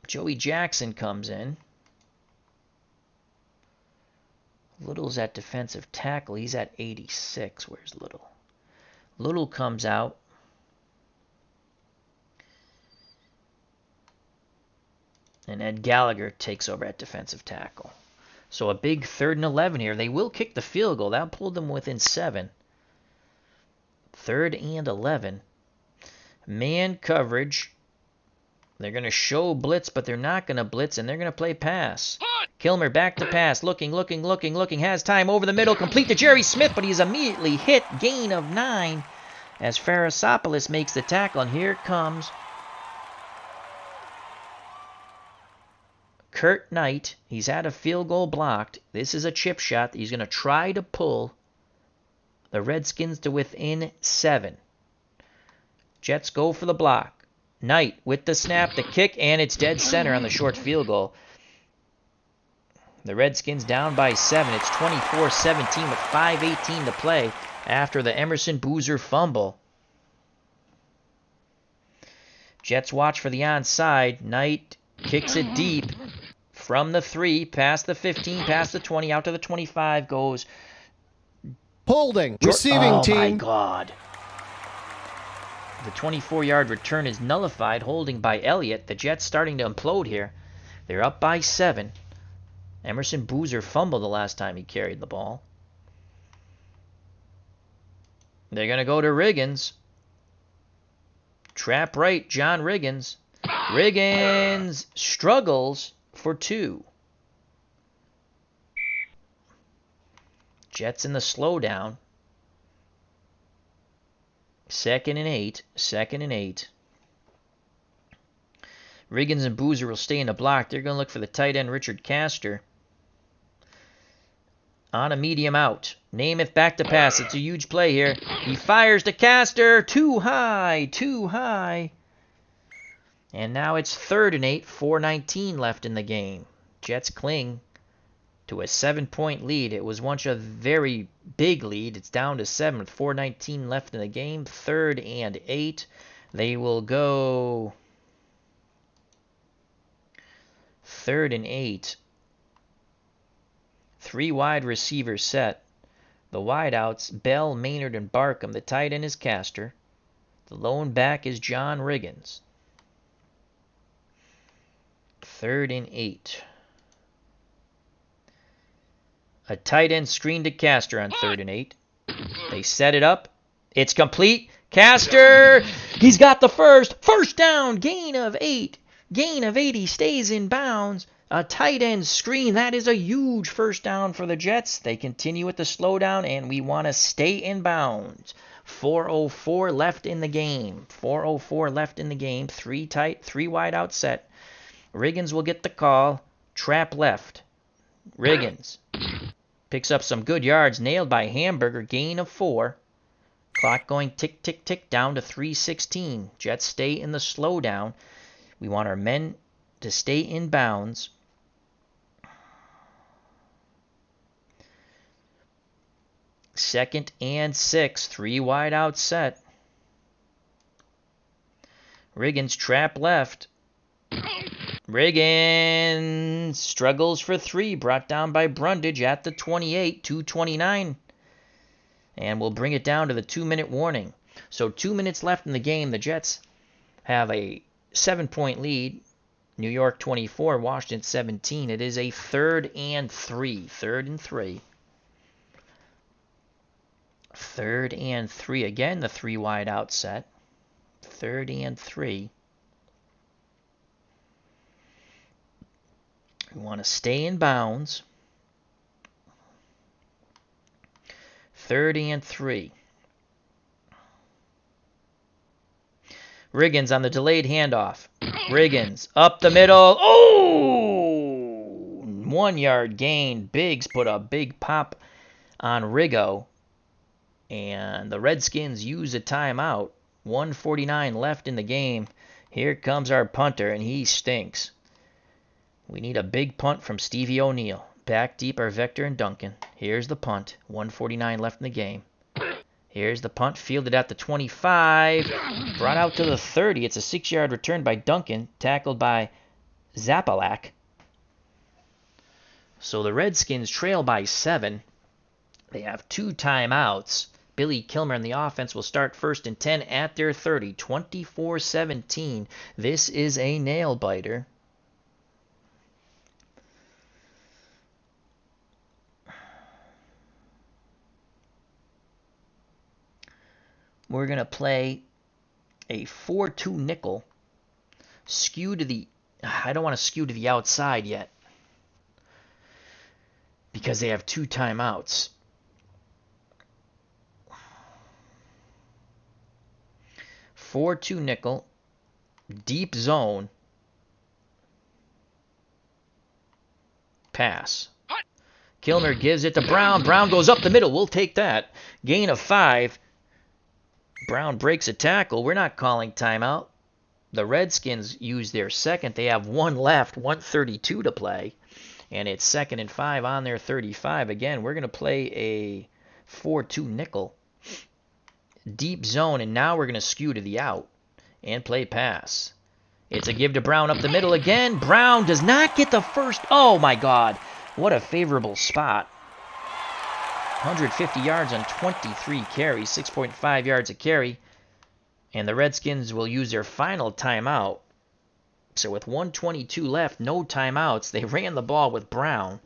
[SPEAKER 1] Joey Jackson comes in. Little's at defensive tackle. He's at 86. Where's Little? Little comes out. And Ed Gallagher takes over at defensive tackle. So a big 3rd and 11 here. They will kick the field goal. That'll pull them within 7. 3rd and 11. Man coverage. They're going to show blitz, but they're not going to blitz, and they're going to play pass. Kilmer back to pass, looking, has time over the middle, complete to Jerry Smith, but he's immediately hit, gain of 9, as Farasopoulos makes the tackle, and here comes Kurt Knight. He's had a field goal blocked. This is a chip shot. He's going to try to pull the Redskins to within 7. Jets go for the block. Knight with the snap, the kick, and it's dead center on the short field goal. The Redskins down by 7. It's 24-17 with 5:18 to play after the Emerson Boozer fumble. Jets watch for the onside. Knight kicks it deep from the 3, past the 15, past the 20, out to the 25 goes.
[SPEAKER 2] Holding. Receiving team.
[SPEAKER 1] Oh, my God. The 24-yard return is nullified, holding by Elliott. The Jets starting to implode here. They're up by 7. Emerson Boozer fumbled the last time he carried the ball. They're going to go to Riggins. Trap right, John Riggins. Riggins struggles for 2. Jets in the slowdown. 2nd and 8. 2nd and 8. Riggins and Boozer will stay in the block. They're going to look for the tight end, Richard Castor. On a medium out. Namath back to pass. It's a huge play here. He fires to Castor. Too high. Too high. And now it's 3rd and 8. 4:19 left in the game. Jets cling to a 7-point lead. It was once a very big lead. It's down to 7 with 4:19 left in the game. 3rd and 8. They will go 3rd and 8. 3 wide receivers set. The wideouts, Bell, Maynard, and Barkham. The tight end is Castor. The lone back is John Riggins. 3rd and 8. A tight end screen to Castor on 3rd and 8. They set it up. It's complete. Castor, he's got the first down, gain of 8. Gain of 8, he stays in bounds. A tight end screen, that is a huge first down for the Jets. They continue with the slowdown, and we want to stay in bounds. 4:04 left in the game. 4:04 left in the game. 3 wide out set. Riggins will get the call. Trap left. Riggins picks up some good yards. Nailed by Hamburger. Gain of 4. Clock going tick, tick, tick down to 3:16. Jets stay in the slowdown. We want our men to stay in bounds. Second and 6. 3 wide out set. Riggins trap left. Riggins struggles for 3. Brought down by Brundage at the 28. 2:29. And we'll bring it down to the 2-minute warning. So 2 minutes left in the game. The Jets have a 7-point lead. New York 24, Washington 17. It is a 3rd and 3. 3rd and 3. 3rd and 3. Again, the 3 wide out set. 3rd and 3. We want to stay in bounds. 3rd and 3. Riggins on the delayed handoff. Riggins up the middle. Oh! 1-yard gain. Biggs put a big pop on Riggo. And the Redskins use a timeout. 1:49 left in the game. Here comes our punter, and he stinks. We need a big punt from Stevie O'Neal. Back deep are Vector and Duncan. Here's the punt. 1:49 left in the game. Here's the punt, fielded at the 25. Brought out to the 30. It's a 6-yard return by Duncan, tackled by Zapalak. So the Redskins trail by 7. They have 2 timeouts. Billy Kilmer and the offense will start 1st and 10 at their 30. 24-17. This is a nail-biter. We're going to play a 4-2 nickel. Skew to the... I don't want to skew to the outside yet, because they have 2 timeouts. Four-two nickel, deep zone, pass. Kilmer gives it to Brown. Brown goes up the middle. We'll take that. Gain of 5. Brown breaks a tackle. We're not calling timeout. The Redskins use their second. They have one left, 1:32 to play. And it's 2nd and 5 on their 35. Again, we're going to play a 4-2 nickel. Deep zone, and now we're going to skew to the out and play pass. It's a give to Brown up the middle again. Brown does not get the first. Oh, my God. What a favorable spot. 150 yards on 23 carries, 6.5 yards a carry. And the Redskins will use their final timeout. So with 1:22 left, no timeouts, they ran the ball with Brown.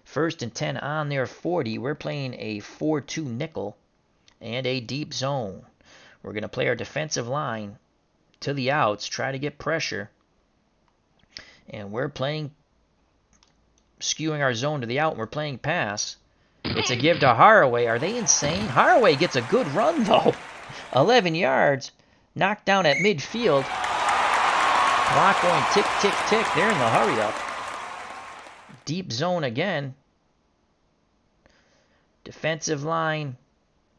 [SPEAKER 1] 1st and 10 on their 40. We're playing a 4-2 nickel and a deep zone. We're going to play our defensive line to the outs, try to get pressure. And we're playing, skewing our zone to the out, and we're playing pass. It's a give to Haraway. Are they insane? Haraway gets a good run, though. 11 yards, knocked down at midfield. Clock going tick, tick, tick. They're in the hurry up. Deep zone again. Defensive line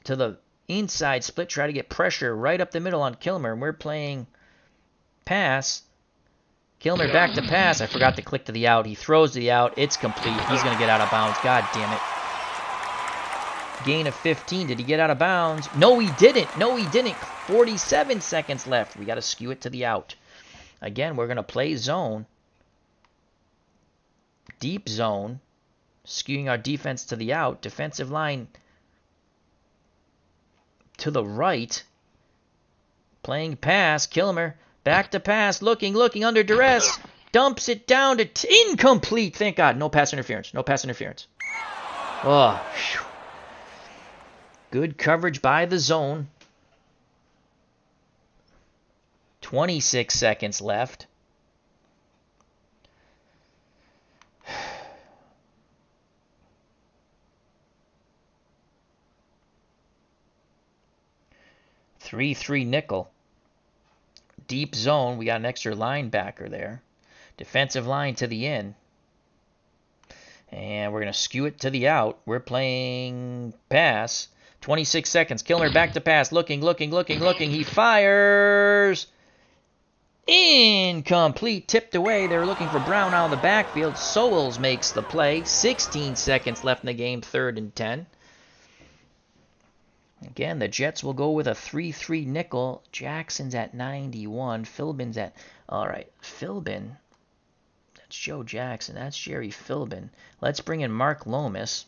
[SPEAKER 1] to the inside split. Try to get pressure right up the middle on Kilmer. And we're playing pass. Kilmer back to pass. I forgot to click to the out. He throws to the out. It's complete. He's going to get out of bounds. God damn it. Gain of 15. Did he get out of bounds? No, he didn't. No, he didn't. 47 seconds left. We got to skew it to the out. Again, we're going to play zone. Deep zone. Skewing our defense to the out. Defensive line to the right. Playing pass. Kilmer. Back to pass. Looking under duress. Dumps it down to incomplete. Thank God. No pass interference. No pass interference. Oh, whew. Good coverage by the zone. 26 seconds left. Three nickel. Deep zone. We got an extra linebacker there. Defensive line to the in. And we're going to skew it to the out. We're playing pass. 26 seconds. Kilmer back to pass. Looking. He fires. Incomplete. Tipped away. They were looking for Brown out of the backfield. Sowles makes the play. 16 seconds left in the game. 3rd and 10. Again, the Jets will go with a 3-3 nickel. Jackson's at 91. Philbin's at... All right, Philbin. That's Joe Jackson. That's Jerry Philbin. Let's bring in Mark Lomas.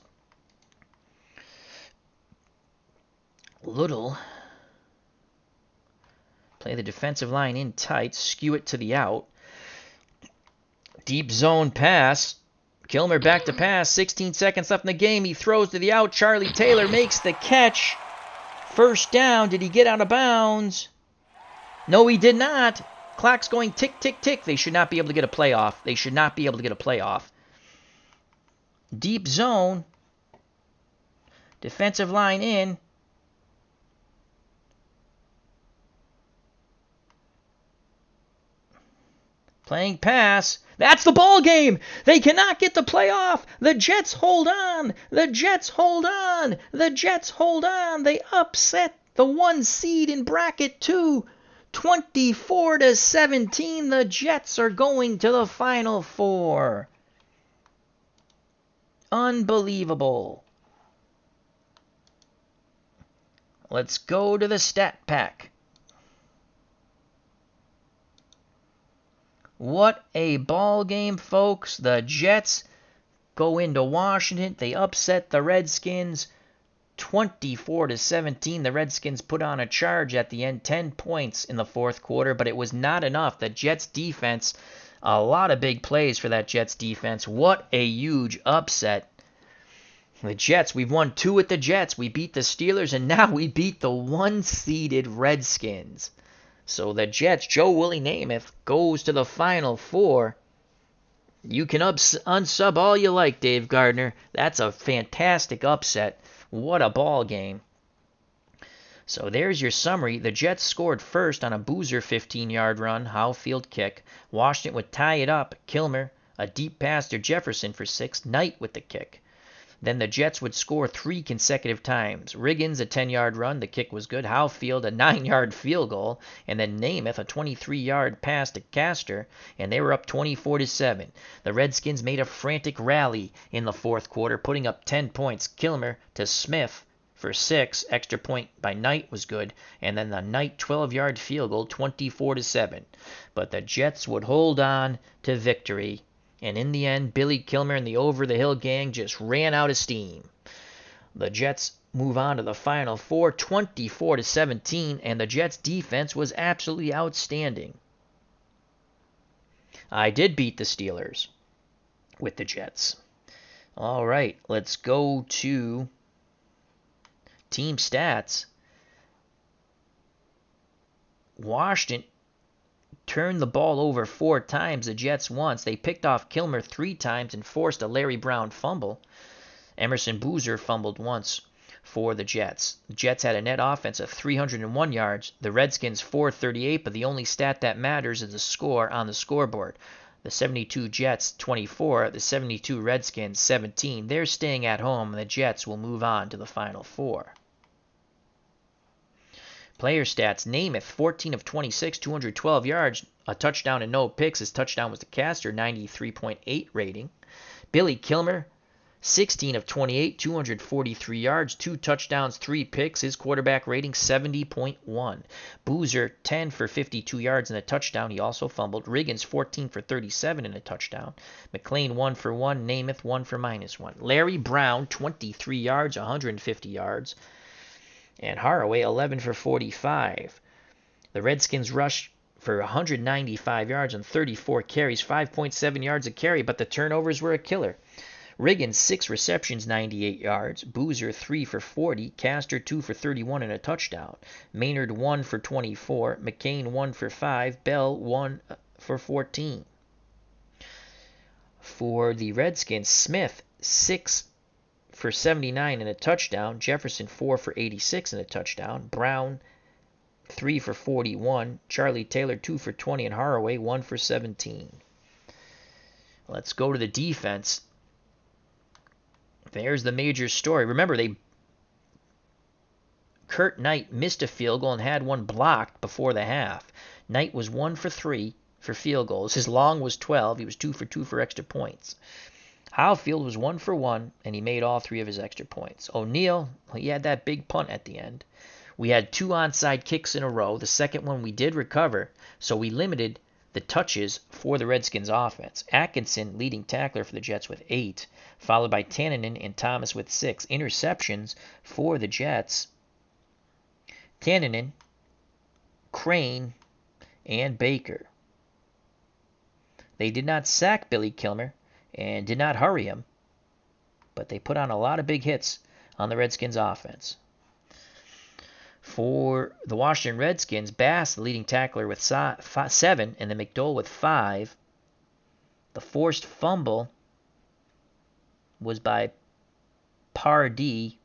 [SPEAKER 1] Little. Play the defensive line in tight. Skew it to the out. Deep zone pass. Kilmer back to pass. 16 seconds left in the game. He throws to the out. Charlie Taylor makes the catch. 1st down. Did he get out of bounds? No, he did not. Clock's going tick, tick, tick. They should not be able to get a playoff. Deep zone. Defensive line in. Playing pass. That's the ball game. They cannot get the playoff. The Jets hold on. They upset the 1 seed in bracket 2. 24-17. The Jets are going to the Final Four. Unbelievable. Let's go to the stat pack. What a ball game, folks. The Jets go into Washington. They upset the Redskins 24-17. The Redskins put on a charge at the end, 10 points in the 4th quarter, but it was not enough. The Jets defense, a lot of big plays for that Jets defense. What a huge upset. The Jets, we've won 2 with the Jets. We beat the Steelers, and now we beat the 1-seeded Redskins. So the Jets, Joe Willie Namath, goes to the Final Four. You can unsub all you like, Dave Gardner. That's a fantastic upset. What a ball game. So there's your summary. The Jets scored first on a Boozer 15-yard run, Howe field kick. Washington would tie it up. Kilmer, a deep pass to Jefferson for 6. Knight with the kick. Then the Jets would score 3 consecutive times. Riggins, a 10-yard run. The kick was good. Howfield, a 9-yard field goal. And then Namath, a 23-yard pass to Castor. And they were up 24-7. The Redskins made a frantic rally in the fourth quarter, putting up 10 points. Kilmer to Smith for 6. Extra point by Knight was good. And then the Knight 12-yard field goal, 24-7. But the Jets would hold on to victory. And in the end, Billy Kilmer and the over-the-hill gang just ran out of steam. The Jets move on to the Final Four, 24-17, and the Jets' defense was absolutely outstanding. I did beat the Steelers with the Jets. All right, let's go to team stats. Washington turned the ball over 4 times, the Jets once. They picked off Kilmer 3 times and forced a Larry Brown fumble. Emerson Boozer fumbled once for the Jets. The Jets had a net offense of 301 yards. The Redskins 438, but the only stat that matters is the score on the scoreboard. The 72 Jets 24, the 72 Redskins 17. They're staying at home, and the Jets will move on to the Final Four. Player stats, Namath, 14 of 26, 212 yards, a touchdown and no picks. His touchdown was to Castor, 93.8 rating. Billy Kilmer, 16 of 28, 243 yards, 2 touchdowns, 3 picks. His quarterback rating, 70.1. Boozer, 10 for 52 yards and a touchdown. He also fumbled. Riggins, 14 for 37 and a touchdown. McCain, 1 for 1. Namath, 1 for -1. Larry Brown, 23 yards, 150 yards. And Haraway, 11 for 45. The Redskins rushed for 195 yards on 34 carries, 5.7 yards a carry, but the turnovers were a killer. Riggins, 6 receptions, 98 yards. Boozer, 3 for 40. Castor, 2 for 31 and a touchdown. Maynard, 1 for 24. McCain, 1 for 5. Bell, 1 for 14. For the Redskins, Smith, 6 for 79 and a touchdown. Jefferson, 4 for 86 and a touchdown. Brown, 3 for 41. Charlie Taylor, 2 for 20. And Haraway, 1 for 17. Let's go to the defense. There's the major story. Remember, Kurt Knight missed a field goal and had one blocked before the half. Knight was 1 for 3 for field goals. His long was 12. He was 2 for 2 for extra points. Howfield was 1 for 1, and he made all 3 of his extra points. O'Neal, he had that big punt at the end. We had 2 onside kicks in a row. The second one we did recover, so we limited the touches for the Redskins offense. Atkinson, leading tackler for the Jets with 8, followed by Tanninen and Thomas with 6. Interceptions for the Jets, Tanninen, Crane, and Baker. They did not sack Billy Kilmer and did not hurry him, but they put on a lot of big hits on the Redskins offense. For the Washington Redskins, Bass, the leading tackler, with 7, and then McDowell with 5. The forced fumble was by Pardee,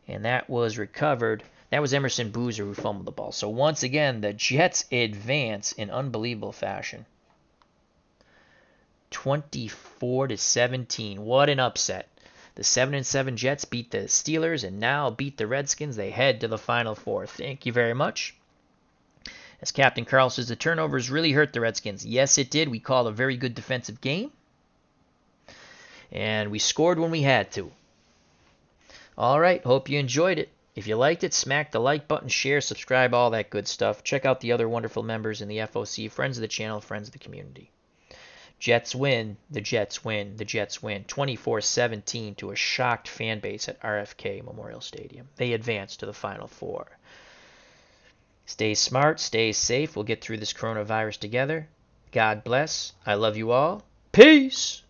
[SPEAKER 1] and that was recovered. That was Emerson Boozer who fumbled the ball. So once again, the Jets advance in unbelievable fashion. 24-17. What an upset. The 7-7 Jets beat the Steelers and now beat the Redskins. They head to the Final Four. Thank you very much. As Captain Carl says, the turnovers really hurt the Redskins. Yes, it did. We called a very good defensive game. And we scored when we had to. All right. Hope you enjoyed it. If you liked it, smack the like button, share, subscribe, all that good stuff. Check out the other wonderful members in the FOC, friends of the channel, friends of the community. Jets win, the Jets win, the Jets win. 24-17 to a shocked fan base at RFK Memorial Stadium. They advance to the Final Four. Stay smart, stay safe. We'll get through this coronavirus together. God bless. I love you all. Peace.